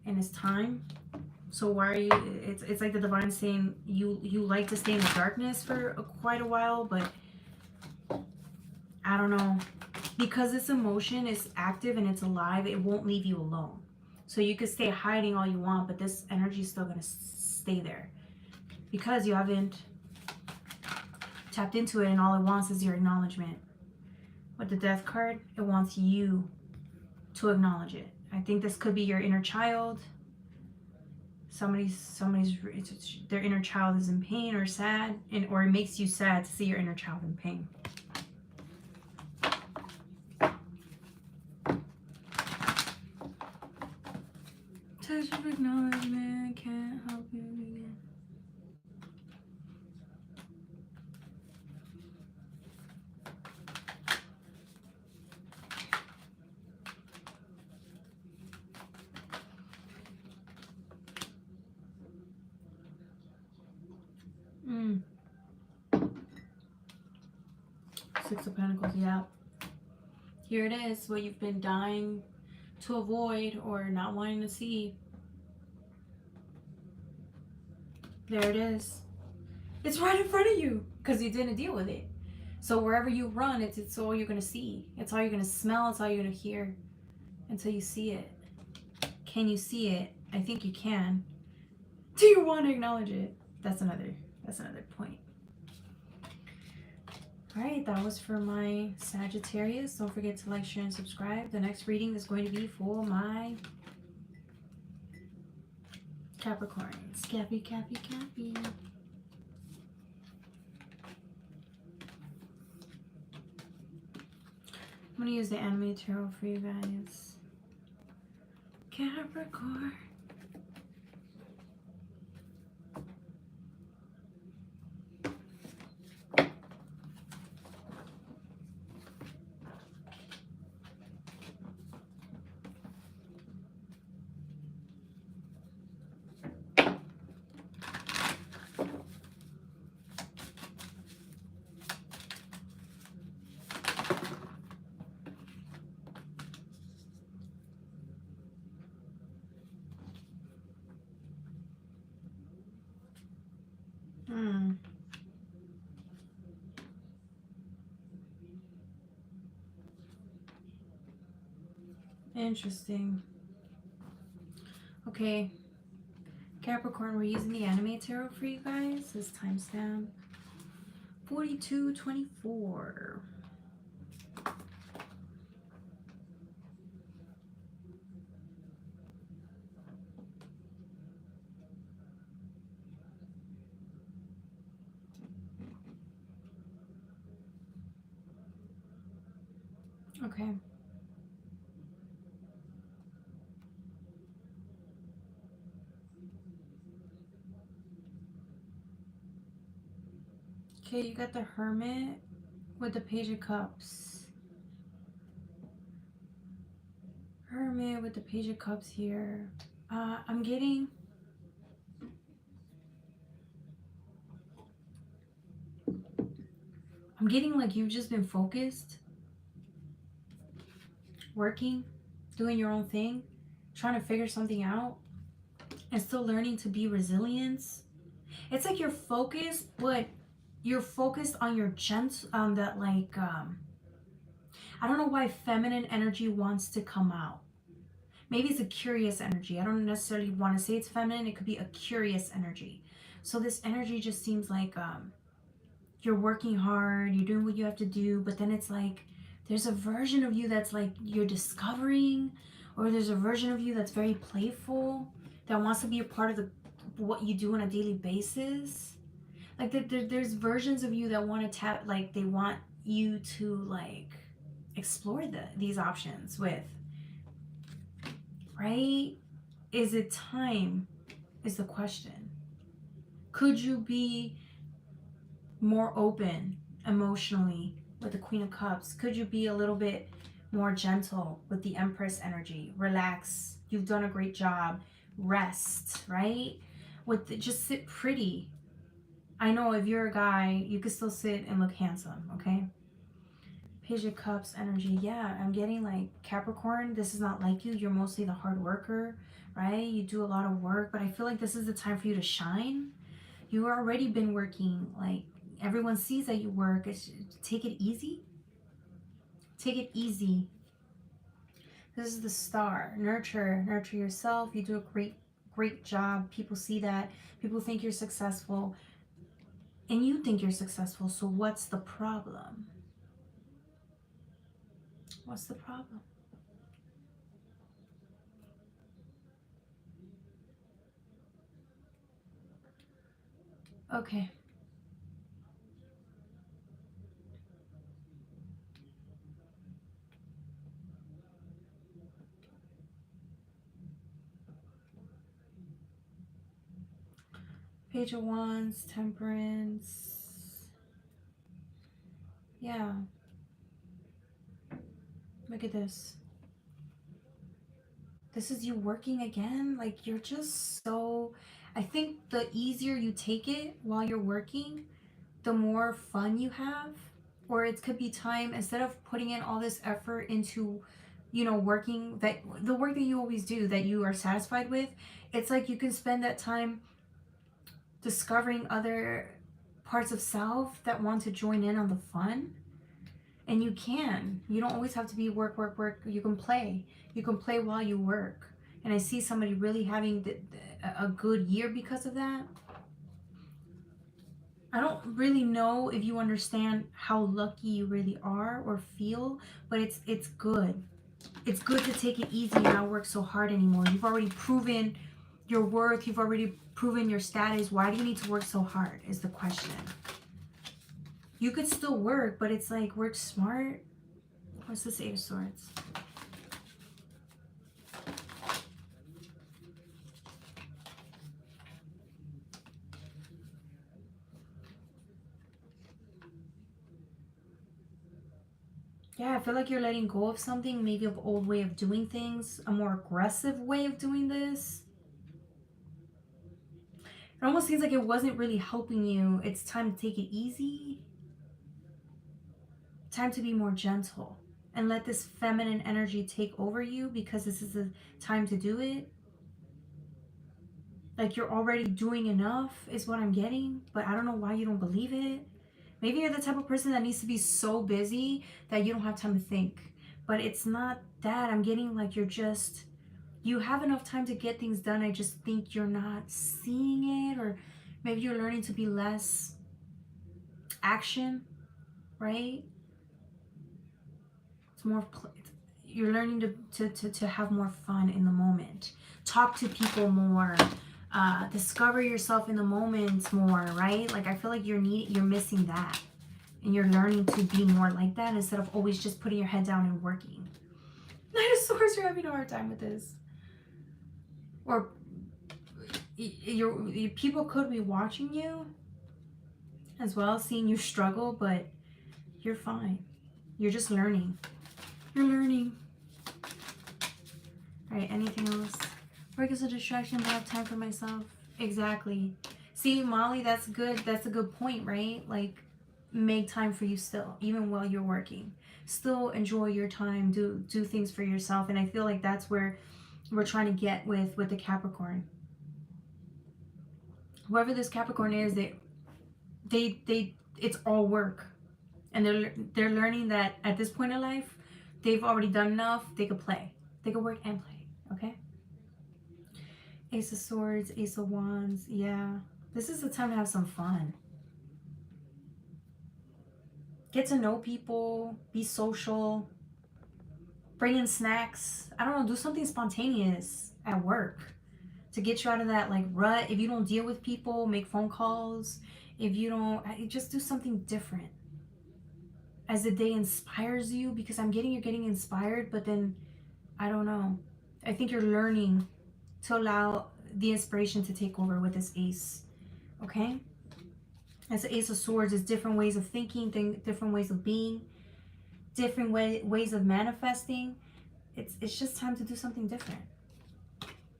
And it's time. So why are you, it's like the divine saying you like to stay in the darkness for quite a while, but I don't know. Because this emotion is active and it's alive, it won't leave you alone. So you could stay hiding all you want, but this energy is still going to stay there. Because you haven't tapped into it, and all it wants is your acknowledgement. with the Death card, it wants you to acknowledge it. I think this could be your inner child. Somebody's their inner child is in pain or sad, or it makes you sad to see your inner child in pain. Touch of acknowledgement can't help you begin. Six of Pentacles, yeah. Here it is, what you've been dying to avoid or not wanting to see. There it is. It's right in front of you because you didn't deal with it. So wherever you run, it's all you're going to see. It's all you're going to smell. It's all you're going to hear until you see it. Can you see it? I think you can. Do you want to acknowledge it? That's another point. All right, that was for my Sagittarius. Don't forget to like, share, and subscribe. The next reading is going to be for my Capricorns. Cappy, Cappy, Cappy. I'm going to use the anime tarot for you guys. Capricorn. Interesting. Okay, Capricorn, we're using the anime tarot for you guys. This timestamp 4224. Okay. Okay, you got the Hermit with the Page of Cups. Hermit with the Page of Cups here. I'm getting like you've just been focused, working, doing your own thing, trying to figure something out, and still learning to be resilient. It's like you're focused, but you're focused on your on that, like, I don't know why feminine energy wants to come out. Maybe it's a curious energy. I don't necessarily want to say it's feminine. It could be a curious energy. So this energy just seems like you're working hard, you're doing what you have to do, but then it's like there's a version of you that's like you're discovering, or there's a version of you that's very playful, that wants to be a part of what you do on a daily basis. Like there's versions of you that want to tap, like they want you to like explore these options with, right? Is it time is the question. Could you be more open emotionally with the Queen of Cups? Could you be a little bit more gentle with the Empress energy? Relax. You've done a great job. Rest, right? Just sit pretty. I know if you're a guy, you can still sit and look handsome, okay? Page of Cups energy. Yeah, I'm getting like Capricorn, this is not like you. You're mostly the hard worker, right? You do a lot of work, but I feel like this is the time for you to shine. You've already been working. Like, everyone sees that you work. Take it easy. Take it easy. This is the Star. Nurture yourself. You do a great job. People see that. People think you're successful. And you think you're successful. So what's the problem? What's the problem? Okay. Page of Wands, Temperance. Yeah. Look at this. This is you working again. Like, you're just so... I think the easier you take it while you're working, the more fun you have. Or it could be time, instead of putting in all this effort into, you know, working, that the work that you always do that you are satisfied with, it's like you can spend that time discovering other parts of self that want to join in on the fun. And you can. You don't always have to be work, work, work. You can play. You can play while you work. And I see somebody really having a good year because of that. I don't really know if you understand how lucky you really are or feel, but it's good. It's good to take it easy and not work so hard anymore. You've already proven your worth. You've already proven your status. Why do you need to work so hard is the question. You could still work, but it's like, work smart. What's this Eight of Swords? Yeah, I feel like you're letting go of something, maybe an old way of doing things, a more aggressive way of doing this. It almost seems like it wasn't really helping you. It's time to take it easy. Time to be more gentle and let this feminine energy take over you, because this is the time to do it. Like, you're already doing enough is what I'm getting, but I don't know why you don't believe it. Maybe you're the type of person that needs to be so busy that you don't have time to think. But it's not that. I'm getting like you have enough time to get things done. I just think you're not seeing it, or maybe you're learning to be less action, right? It's more, you're learning to have more fun in the moment. Talk to people more. Discover yourself in the moment more, right? Like, I feel like you're missing that. And you're learning to be more like that instead of always just putting your head down and working. Knight of Swords, you're having a hard time with this. Or your people could be watching you as well, seeing you struggle, but you're fine. You're just learning. You're learning. All right, anything else? Work is a distraction, but I have time for myself. Exactly. See, Molly, that's good. That's a good point, right? Like, make time for you still, even while you're working. Still enjoy your time. Do things for yourself. And I feel like that's where we're trying to get with the Capricorn. Whoever this Capricorn is, they it's all work. And they're learning that at this point in life, they've already done enough. They could play. They could work and play. Okay? Ace of Swords, Ace of Wands. Yeah. This is the time to have some fun. Get to know people. Be social. Bring in snacks. I don't know. Do something spontaneous at work to get you out of that like rut. If you don't deal with people, make phone calls. If you don't, just do something different as the day inspires you, because I'm getting you're getting inspired, but then I don't know. I think you're learning to allow the inspiration to take over with this ace. Okay? As the Ace of Swords is different ways of thinking, different ways of being, different ways of manifesting. It's just time to do something different.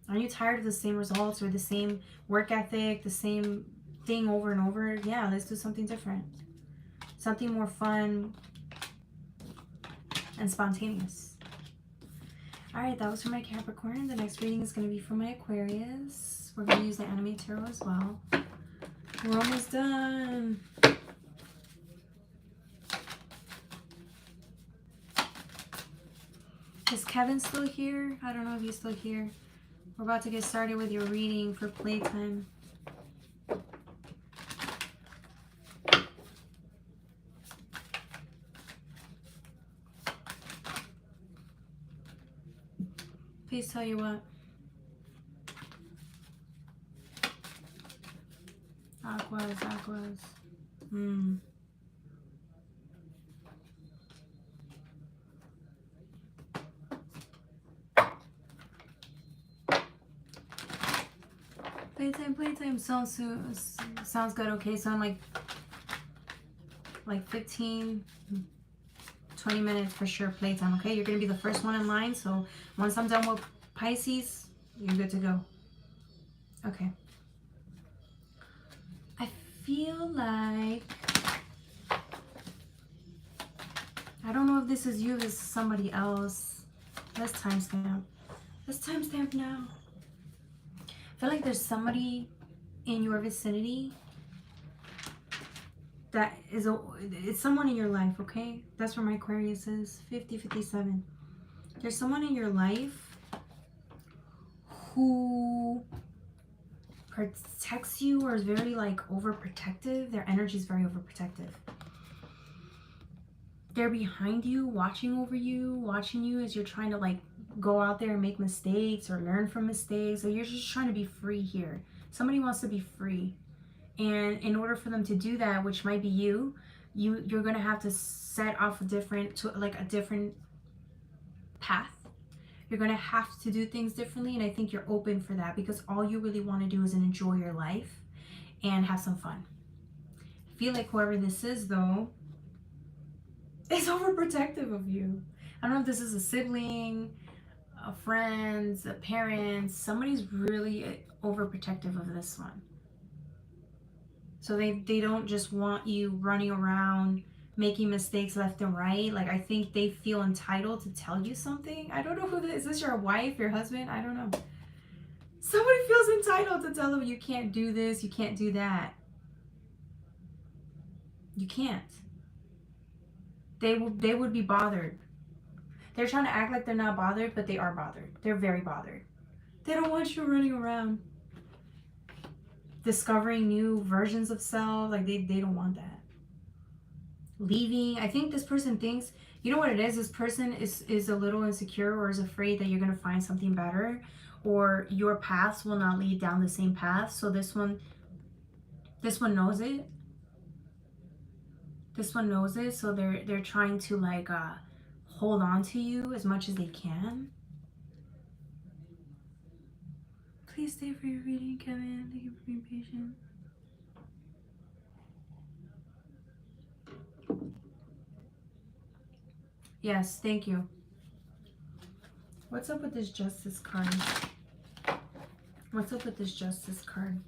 Are you tired of the same results or the same work ethic, the same thing over and over? Yeah, let's do something different. Something more fun and spontaneous. All right, that was for my Capricorn. The next reading is going to be for my Aquarius. We're going to use the Anime Tarot as well. We're almost done. Is Kevin still here? I don't know if he's still here. We're about to get started with your reading for Playtime. Please tell you what. Aquas, aquas. Playtime sounds good. Okay, so in like 15, 20 minutes for sure, playtime. Okay, you're gonna be the first one in line. So once I'm done with Pisces, you're good to go. Okay. I feel like, I don't know if this is you, this is somebody else. Let's timestamp. Let's timestamp now. I feel like there's somebody in your vicinity that is it's someone in your life, okay? That's where my Aquarius is. 50-57. There's someone in your life who protects you or is very like overprotective. Their energy is very overprotective. They're behind you, watching over you, watching you as you're trying to like go out there and make mistakes or learn from mistakes. Or you're just trying to be free here. Somebody wants to be free. And in order for them to do that, which might be you're going to have to set off a different path. You're going to have to do things differently. And I think you're open for that because all you really want to do is enjoy your life and have some fun. I feel like whoever this is, though, is overprotective of you. I don't know if this is a sibling, a friend, a parent. Somebody's really overprotective of this one. So they don't just want you running around making mistakes left and right. Like, I think they feel entitled to tell you something. I don't know who this is. Is this your wife, your husband? I don't know. Somebody feels entitled to tell them you can't do this, you can't do that. You can't. They would be bothered. They're trying to act like they're not bothered, but they are bothered. They're very bothered. They don't want you running around discovering new versions of self. Like, they don't want that. Leaving. I think this person thinks, you know what it is? This person is a little insecure or is afraid that you're going to find something better, or your paths will not lead down the same path. So this one knows it. This one knows it. So they're trying to like hold on to you as much as they can. Please stay for your reading, Kevin. Thank you for being patient. Yes, thank you. What's up with this Justice card? What's up with this Justice card?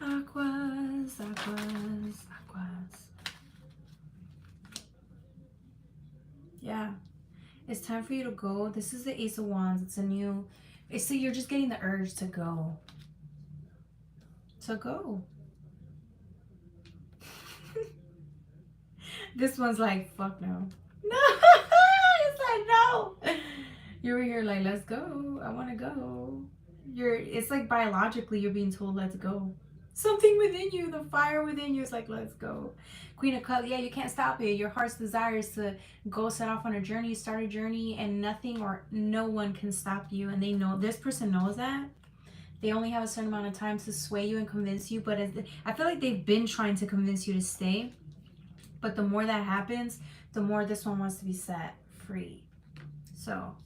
Aquas, aquas, aquas. Yeah. It's time for you to go. This is the Ace of Wands. It's a new... So you're just getting the urge to go. So go. This one's like, fuck no. No! It's like, no! You were here like, let's go. I want to go. It's like biologically you're being told, let's go. Something within you, the fire within you is like, let's go. Queen of Cups, yeah, you can't stop it. Your heart's desire is to go set off on a journey, start a journey, and nothing or no one can stop you. And they know, this person knows that. They only have a certain amount of time to sway you and convince you. But I feel like they've been trying to convince you to stay. But the more that happens, the more this one wants to be set free. So...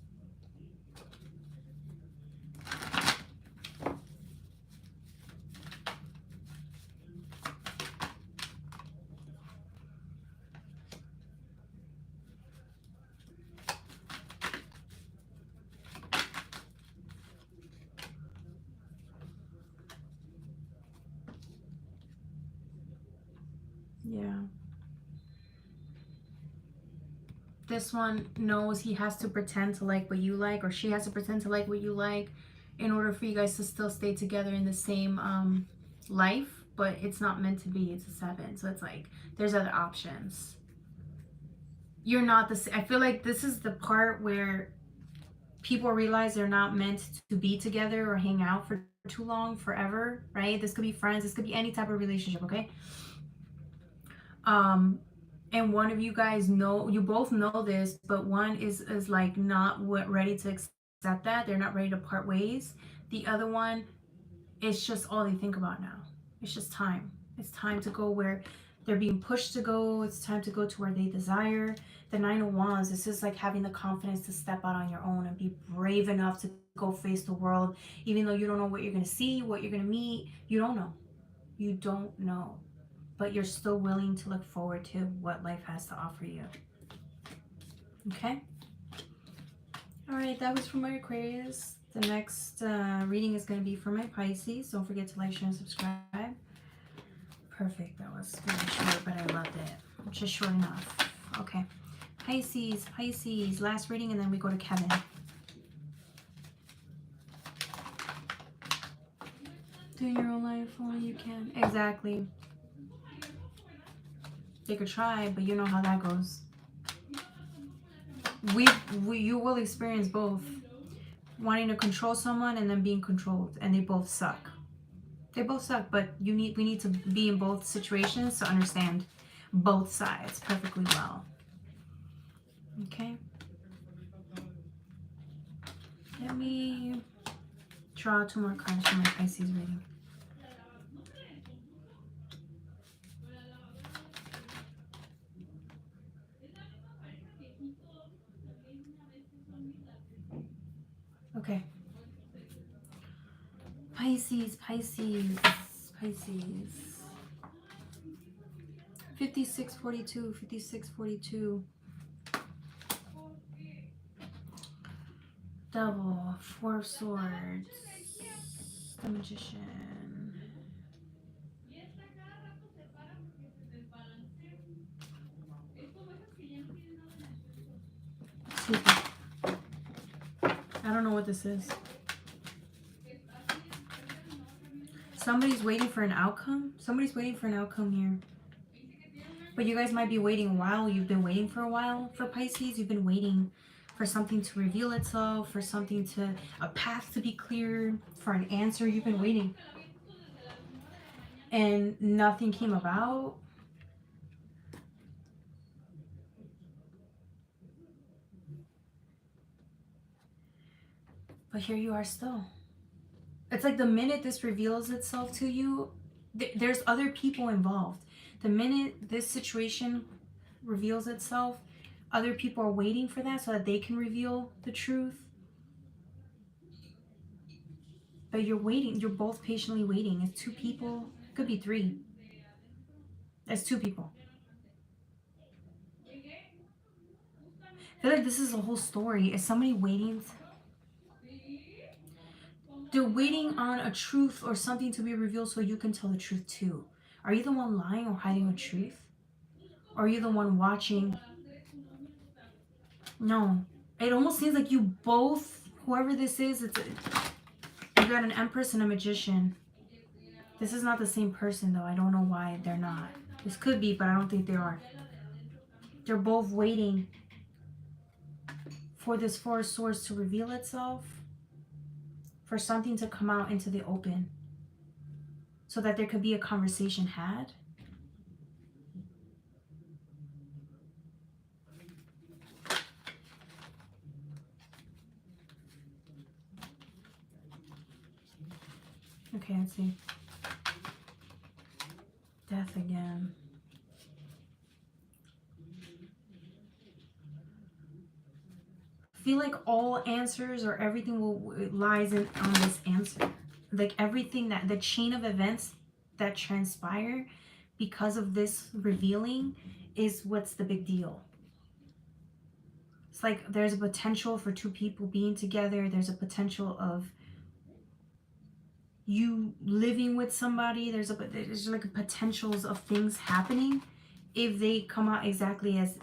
yeah. This one knows he has to pretend to like what you like, or she has to pretend to like what you like in order for you guys to still stay together in the same life, but it's not meant to be. It's a 7. So it's like there's other options. You're not the same. I feel like this is the part where people realize they're not meant to be together or hang out for too long, forever, right? This could be friends. This could be any type of relationship, okay? And one of you guys know, you both know this, but one is like not ready to accept that. They're not ready to part ways. The other one, it's just all they think about now. It's just time. It's time to go where they're being pushed to go. It's time to go to where they desire. The Nine of Wands, this is like having the confidence to step out on your own and be brave enough to go face the world, even though you don't know what you're going to see, what you're going to meet. You don't know. You don't know. But you're still willing to look forward to what life has to offer you. Okay? All right, that was for my Aquarius. The next reading is going to be for my Pisces. Don't forget to like, share, and subscribe. Perfect. That was very short, but I loved it. Just short enough. Okay. Pisces, Pisces. Last reading, and then we go to Kevin. Do in your own life only you can. Exactly. They could try, but you know how that goes. You will experience both. Wanting to control someone and then being controlled, and they both suck. They both suck, but we need to be in both situations to understand both sides perfectly well. Okay. Let me draw 2 more cards for my Pisces reading. Okay. Pisces, Pisces, Pisces. 5642, 5642. Double, 4 of Swords, the Magician. I don't know what this is. Somebody's waiting for an outcome. Somebody's waiting for an outcome here. But you guys might be waiting a while. You've been waiting for a while for Pisces. You've been waiting for something to reveal itself, for something to, a path to be cleared, for an answer. You've been waiting. And nothing came about. But here you are still. It's like the minute this reveals itself to you, there's other people involved. The minute this situation reveals itself, other people are waiting for that so that they can reveal the truth. But you're waiting. You're both patiently waiting. It's 2 people. It could be 3. It's 2 people. I feel like this is a whole story. Is somebody waiting? They're waiting on a truth or something to be revealed so you can tell the truth too. Are you the one lying or hiding the truth? Or are you the one watching? No. It almost seems like you both, whoever this is, you got an Empress and a Magician. This is not the same person though. I don't know why they're not. This could be, but I don't think they are. They're both waiting for this 4 of Swords to reveal itself. For something to come out into the open. So that there could be a conversation had. Okay, let's see. Death again. I feel like all answers or everything lies on this answer. Like everything that the chain of events that transpire because of this revealing is what's the big deal. It's like there's a potential for 2 people being together. There's a potential of you living with somebody. There's like a potentials of things happening if they come out exactly as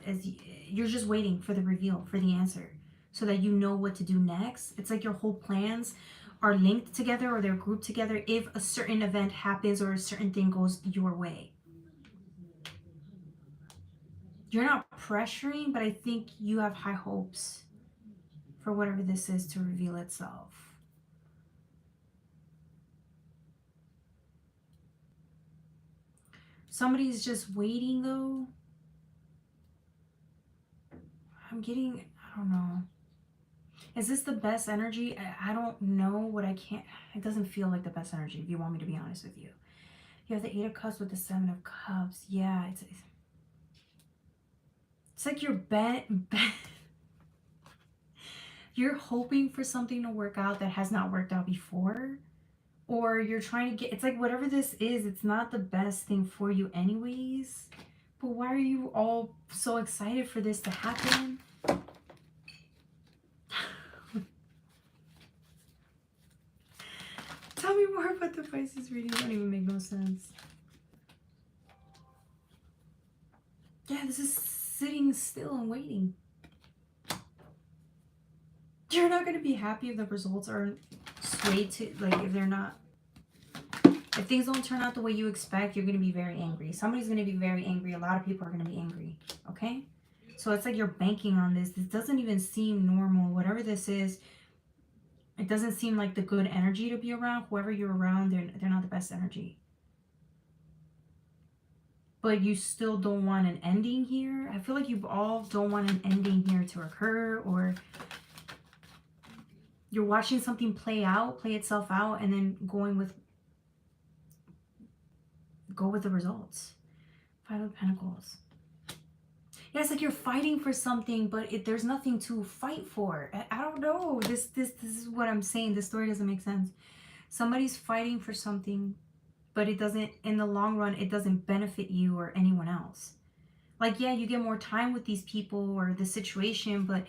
you're just waiting for the reveal, for the answer, so that you know what to do next. It's like your whole plans are linked together or they're grouped together if a certain event happens or a certain thing goes your way. You're not pressuring, but I think you have high hopes for whatever this is to reveal itself. Somebody's just waiting though. I'm getting, I don't know. Is this the best energy? I don't know what I can't, it doesn't feel like the best energy if you want me to be honest with you. You have the 8 of Cups with the 7 of Cups. Yeah, it's like you're you're hoping for something to work out that has not worked out before. Or you're trying to get, it's like whatever this is, it's not the best thing for you anyways. But why are you all so excited for this to happen? Tell me more about the Pisces reading. It don't even make no sense. Yeah, this is sitting still and waiting. You're not going to be happy if the results are swayed to, like, if they're not, if things don't turn out the way you expect, you're going to be very angry. Somebody's going to be very angry. A lot of people are going to be angry. Okay? So it's like you're banking on this. This doesn't even seem normal. Whatever this is, it doesn't seem like the good energy to be around. Whoever you're around, they're not the best energy. But you still don't want an ending here. I feel like you all don't want an ending here to occur, or you're watching something play itself out, and then go with the results. 5 of Pentacles. Yeah, it's like you're fighting for something, but there's nothing to fight for. I don't know. This is what I'm saying. This story doesn't make sense. Somebody's fighting for something, but it doesn't, in the long run, it doesn't benefit you or anyone else. Like, yeah, you get more time with these people or the situation, but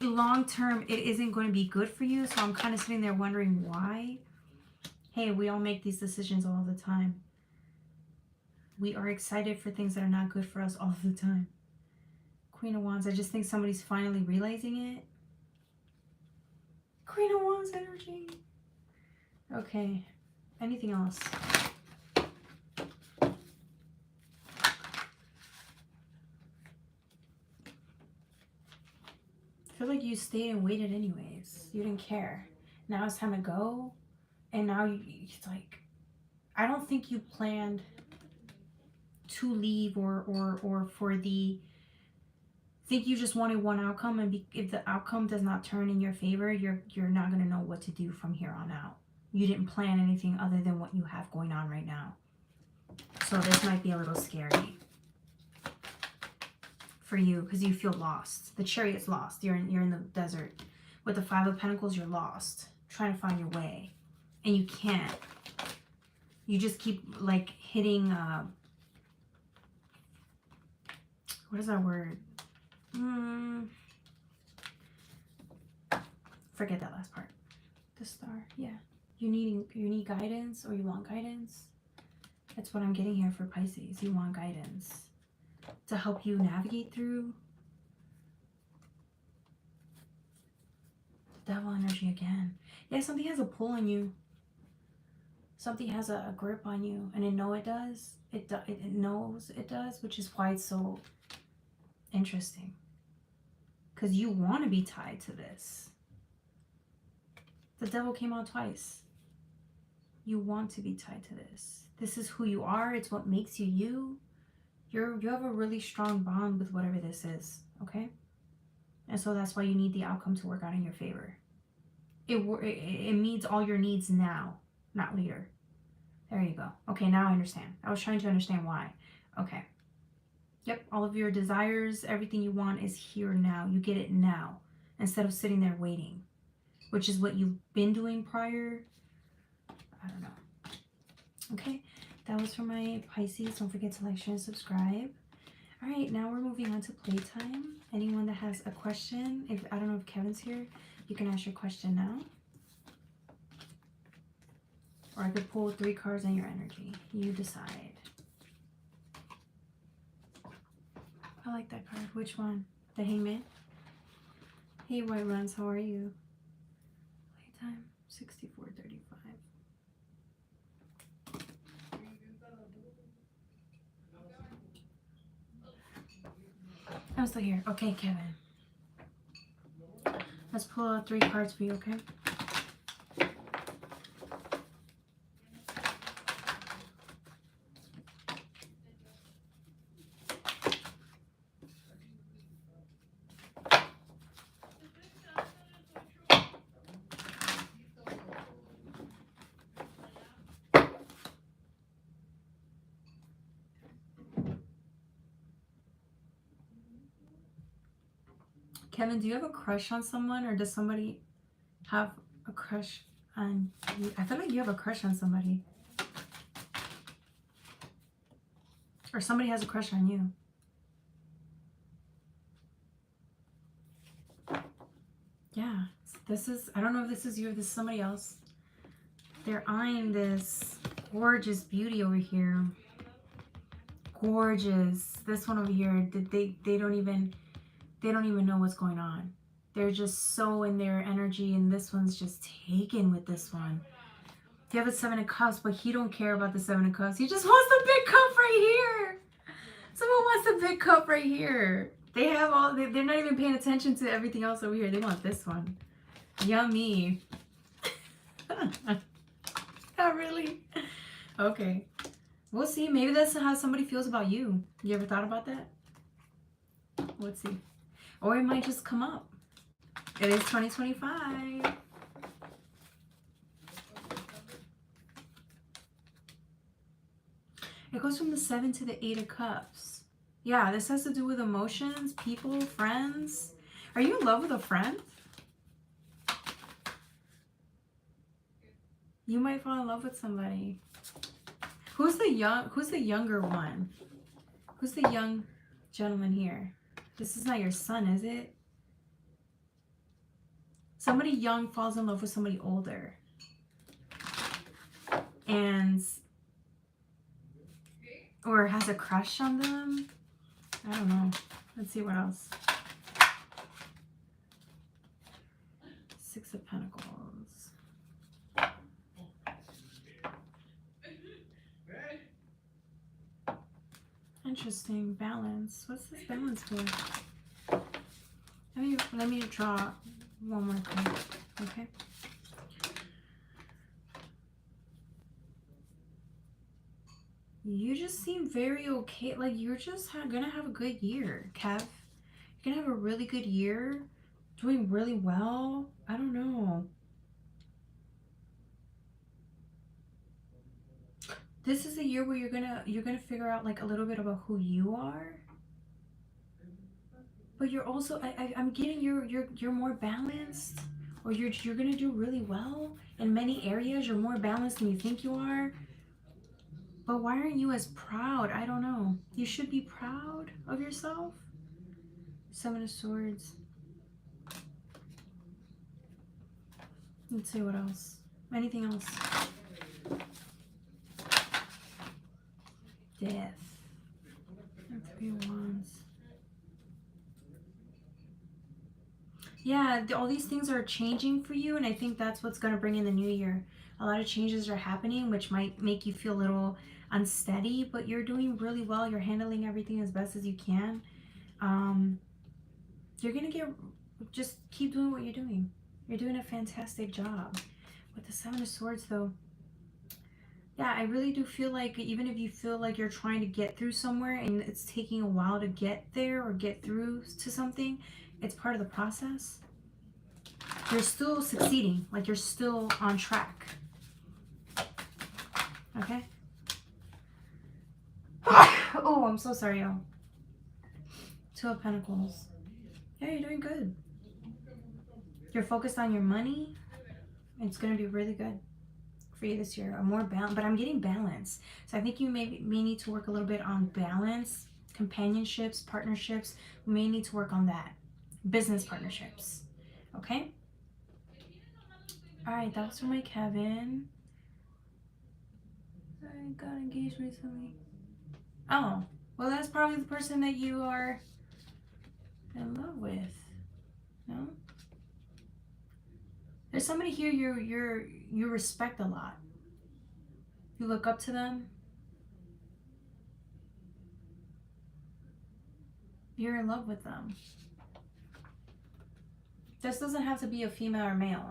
long term, it isn't going to be good for you. So I'm kind of sitting there wondering why. Hey, we all make these decisions all the time. We are excited for things that are not good for us all the time. Queen of Wands, I just think somebody's finally realizing it. Queen of Wands energy. Okay, anything else? I feel like you stayed and waited anyways. You didn't care. Now it's time to go. And now it's like, I don't think you planned to leave or for the, I think you just wanted one outcome, and if the outcome does not turn in your favor, you're not going to know what to do from here on out. You didn't plan anything other than what you have going on right now. So this might be a little scary for you because you feel lost. The Chariot's lost. You're in the desert. With the 5 of Pentacles, you're lost, trying to find your way, and you can't. You just keep like hitting. What is that word? Forget that last part. The star. Yeah. You need guidance, or you want guidance. That's what I'm getting here for Pisces. You want guidance to help you navigate through. The Devil energy again. Yeah, something has a pull on you. Something has a grip on you, and it does. It knows it does, which is why it's so interesting. Because you want to be tied to this. The Devil came out twice. You want to be tied to this. This is who you are. It's what makes you you. You have a really strong bond with whatever this is, okay? And so that's why you need the outcome to work out in your favor. It meets all your needs now, not later. There you go. Okay, now I understand. I was trying to understand why. Okay. Yep, all of your desires, everything you want is here now. You get it now instead of sitting there waiting, which is what you've been doing prior. I don't know. Okay, that was for my Pisces. Don't forget to like, share, and subscribe. All right, now we're moving on to Playtime. Anyone that has a question, I don't know if Kevin's here, you can ask your question now. Or I could pull 3 cards on your energy. You decide. I like that card. Which one? The Hangman? Hey, White Runs, how are you? Playtime 6435. I'm still here. Okay, Kevin. Let's pull out 3 cards for you, okay? Kevin, do you have a crush on someone, or does somebody have a crush on you? I feel like you have a crush on somebody. Or somebody has a crush on you. Yeah. This is, I don't know if this is you or this is somebody else. They're eyeing this gorgeous beauty over here. Gorgeous. This one over here, they don't even know what's going on. They're just so in their energy, and this one's just taken with this one. You have a 7 of Cups, but he don't care about the 7 of Cups. He just wants the big cup right here. Someone wants the big cup right here. They have all, they're not even paying attention to everything else over here. They want this one. Yummy. Not really. Okay. We'll see. Maybe that's how somebody feels about you. You ever thought about that? Let's see. Or it might just come up. It is 2025. It goes from the 7 to the 8 of Cups. Yeah, this has to do with emotions, people, friends. Are you in love with a friend? You might fall in love with somebody. Who's the younger one? Who's the young gentleman here? This is not your son, is it? Somebody young falls in love with somebody older. And or has a crush on them. I don't know. Let's see what else. 6 of Pentacles. Interesting. Balance. What's this balance for? Let me draw one more card. Okay. You just seem very okay. Like you're just gonna have a good year, Kev. You're gonna have a really good year. Doing really well. I don't know. This is a year where you're gonna figure out like a little bit about who you are. But you're also I'm getting you're more balanced, or you're gonna do really well in many areas. You're more balanced than you think you are. But why aren't you as proud? I don't know. You should be proud of yourself. 7 of Swords. Let's see what else. Anything else? Death. And 3 of Wands. Yeah, all these things are changing for you, and I think that's what's going to bring in the new year. A lot of changes are happening, which might make you feel a little unsteady, but you're doing really well. You're handling everything as best as you can. You're going to just keep doing what you're doing. You're doing a fantastic job. With the 7 of Swords, though, yeah, I really do feel like even if you feel like you're trying to get through somewhere and it's taking a while to get there or get through to something, it's part of the process. You're still succeeding, like you're still on track. Okay? Oh, I'm so sorry, y'all. 2 of Pentacles. Yeah, you're doing good. You're focused on your money. It's going to be really good for you this year. A more balance, but I'm getting balance. So I think you may need to work a little bit on balance, companionships, partnerships. We may need to work on that. Business partnerships. Okay? All right, that was for my Kevin. I got engaged recently. Oh, well, that's probably the person that you are in love with. No? There's somebody here you respect a lot. You look up to them. You're in love with them. This doesn't have to be a female or male.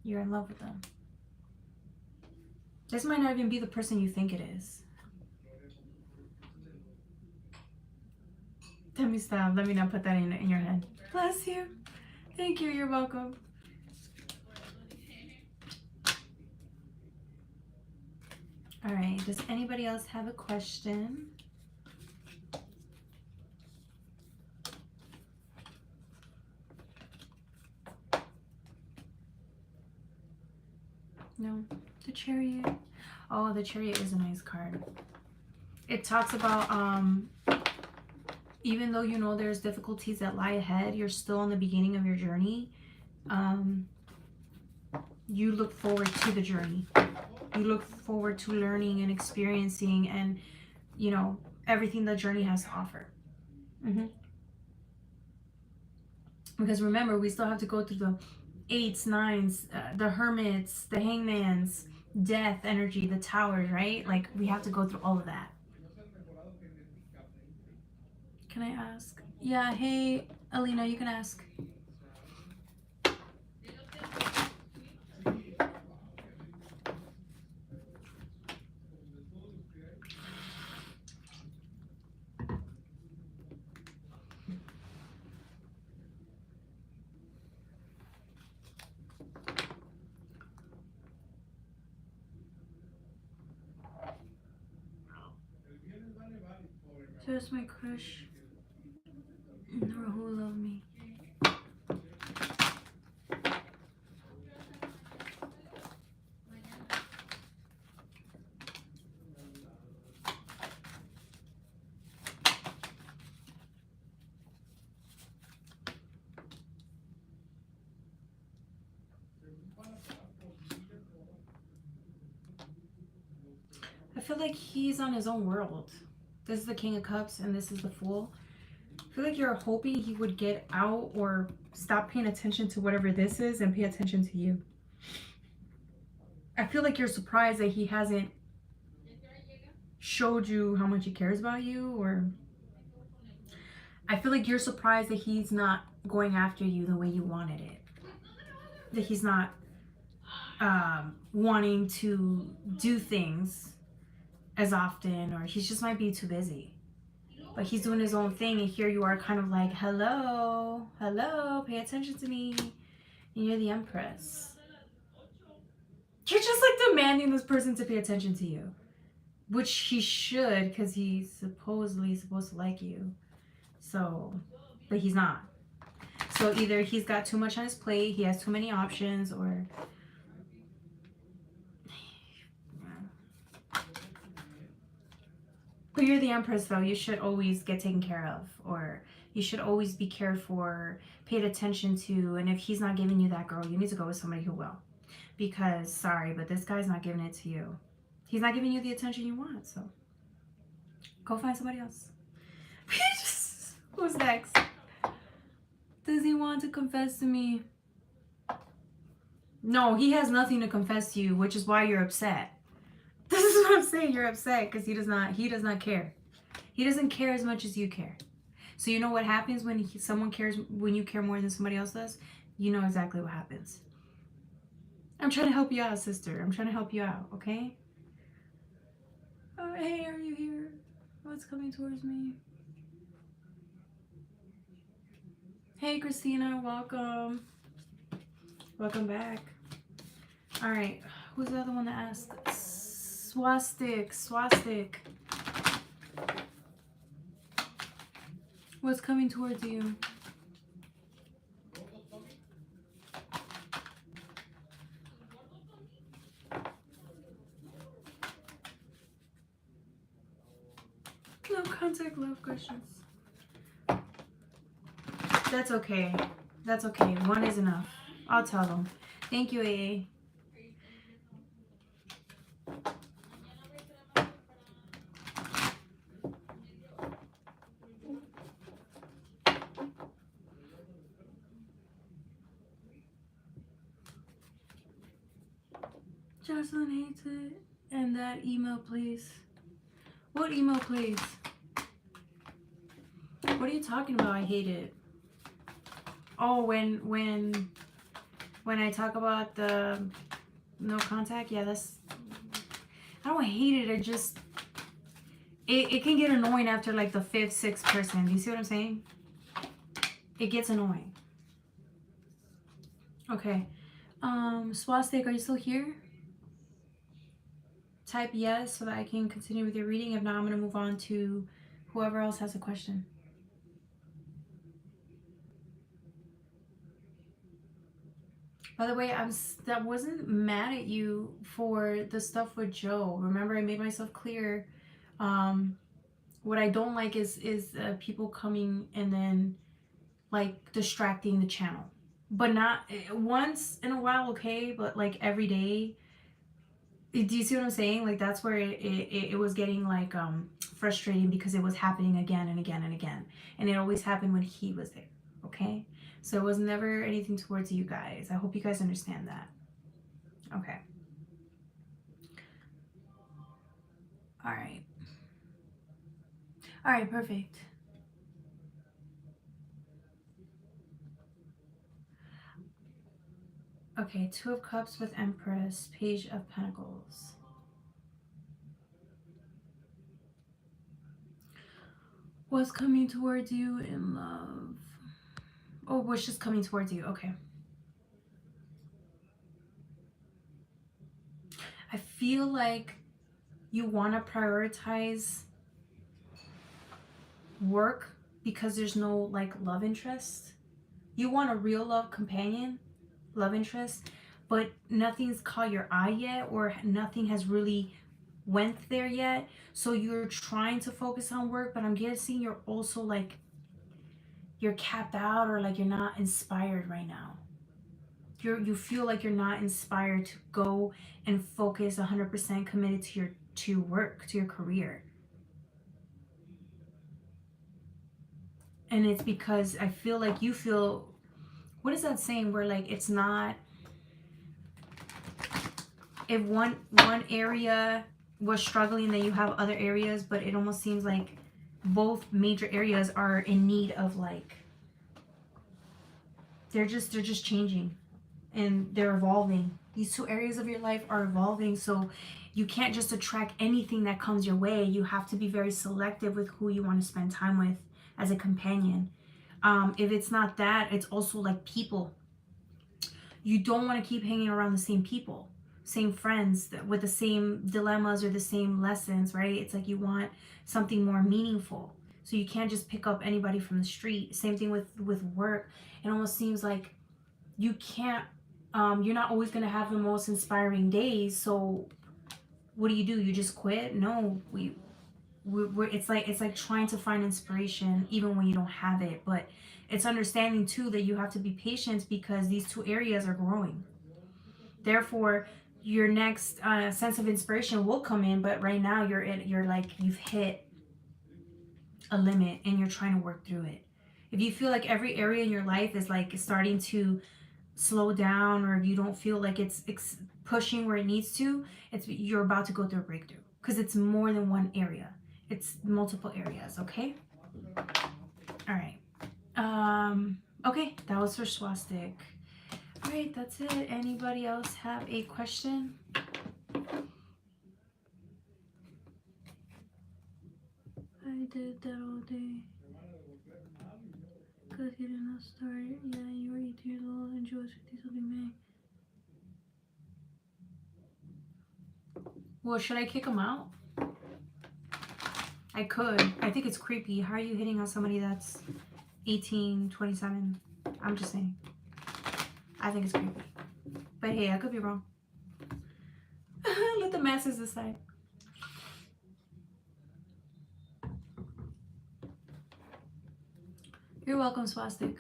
You're in love with them. This might not even be the person you think it is. Let me stop. Let me not put that in your head. Bless you. Thank you. You're welcome. All right. Does anybody else have a question? No. The Chariot. Oh, the Chariot is a nice card. It talks about even though you know there's difficulties that lie ahead, you're still on the beginning of your journey. You look forward to the journey. You look forward to learning and experiencing and, you know, everything the journey has to offer. Because remember, we still have to go through the 8s, 9s, the Hermits, the Hangmans, death energy, the Towers, right? Like, we have to go through all of that. Can I ask? Yeah, hey, Alina, you can ask. Just my crush. Or who loved me. I feel like he's on his own world. This is the King of Cups and this is the Fool. I feel like you're hoping he would get out or stop paying attention to whatever this is and pay attention to you. I feel like you're surprised that he hasn't showed you how much he cares about you, or I feel like you're surprised that he's not going after you the way you wanted it. That he's not wanting to do things as often, or he just might be too busy. But he's doing his own thing, and here you are kind of like, hello, hello, pay attention to me. And you're the Empress. You're just like demanding this person to pay attention to you. Which he should, because he's supposedly supposed to like you. So, but he's not. So either he's got too much on his plate, he has too many options, or... But you're the Empress, though. You should always get taken care of, or you should always be cared for, paid attention to, and if he's not giving you that, girl, you need to go with somebody who will. Because, sorry, but this guy's not giving it to you. He's not giving you the attention you want, so go find somebody else. Who's next? Does he want to confess to me? No, he has nothing to confess to you, which is why you're upset. This is what I'm saying. You're upset because he does not care. He doesn't care as much as you care. So you know what happens when someone cares, when you care more than somebody else does? You know exactly what happens. I'm trying to help you out, sister. I'm trying to help you out, okay? Oh, hey, are you here? What's coming towards me? Hey, Christina, welcome. Welcome back. All right, who's the other one that asked? Swastik. What's coming towards you? No contact, love questions. That's okay. That's okay. One is enough. I'll tell them. Thank you, AA. Jocelyn hates it. And that email, please. What email, please? What are you talking about? I hate it. Oh, when I talk about the no contact, yeah, that's... I don't hate it. I just... It can get annoying after like the 5th, 6th person. Do you see what I'm saying? It gets annoying. Okay. Swastik, are you still here? Type yes so that I can continue with your reading. If not, I'm going to move on to whoever else has a question. By the way, that wasn't mad at you for the stuff with Joe. Remember, I made myself clear. What I don't like is people coming and then like distracting the channel, but not once in a while, okay, but like every day. Do you see what I'm saying? Like that's where it was getting like frustrating because it was happening again and again and again, and it always happened when he was there. Okay, so it was never anything towards you guys. I hope you guys understand that. Okay. All right. All right. Perfect. Okay. Two of Cups with Empress. Page of Pentacles. What's coming towards you in love? Oh, what's just coming towards you? Okay. I feel like you want to prioritize work because there's no like love interest. You want a real love companion, love interest, but nothing's caught your eye yet, or nothing has really went there yet. So you're trying to focus on work, but I'm guessing you're also like you're capped out, or like you're not inspired right now. You feel like you're not inspired to go and focus 100% committed to your work, to your career. And it's because I feel like you feel, what is that saying where like it's not, if one area was struggling, then you have other areas, but it almost seems like both major areas are in need of like, they're just changing and they're evolving. These two areas of your life are evolving, so you can't just attract anything that comes your way. You have to be very selective with who you want to spend time with as a companion. If it's not that, it's also like people. You don't want to keep hanging around the same people, same friends with the same dilemmas or the same lessons, right? It's like you want something more meaningful. So you can't just pick up anybody from the street. Same thing with work. It almost seems like you can't, you're not always going to have the most inspiring days. So what do? You just quit? No, it's like trying to find inspiration even when you don't have it. But it's understanding too that you have to be patient because these two areas are growing. Therefore, your next sense of inspiration will come in, but right now you're like you've hit a limit and you're trying to work through it. If you feel like every area in your life is like starting to slow down, or you don't feel like it's pushing where it needs to, it's you're about to go through a breakthrough because it's more than one area. It's multiple areas, okay? All right. Okay, that was for swastik. All right, that's it. Anybody else have a question? I did that all day. Because you did not start. Yeah, you were 18 years old and she was 50 something May. Well, should I kick him out? I could. I think it's creepy. How are you hitting on somebody that's 18, 27? I'm just saying. I think it's creepy. But hey, I could be wrong. Let the masses decide. You're welcome, Swastik.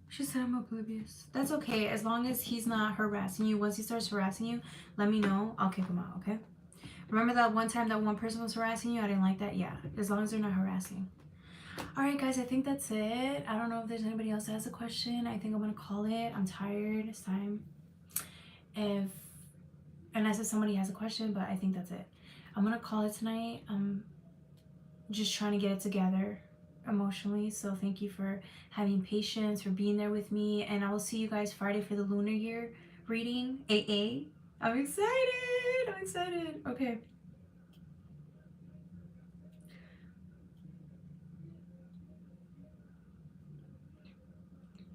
She said I'm oblivious. That's okay, as long as he's not harassing you. Once he starts harassing you, let me know. I'll kick him out, okay? Remember that one time that one person was harassing you? I didn't like that. Yeah, as long as they're not harassing. Alright guys, I think that's it. I don't know if there's anybody else that has a question. I think I'm gonna call it. I'm tired. It's time. Unless if somebody has a question, but I think that's it. I'm gonna call it tonight. I'm just trying to get it together emotionally. So thank you for having patience, for being there with me, and I will see you guys Friday for the lunar year reading. AA. I'm excited. I'm excited. Okay.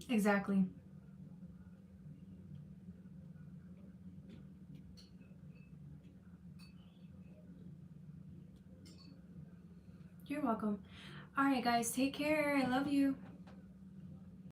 Exactly. You're welcome. All right, guys. Take care. I love you.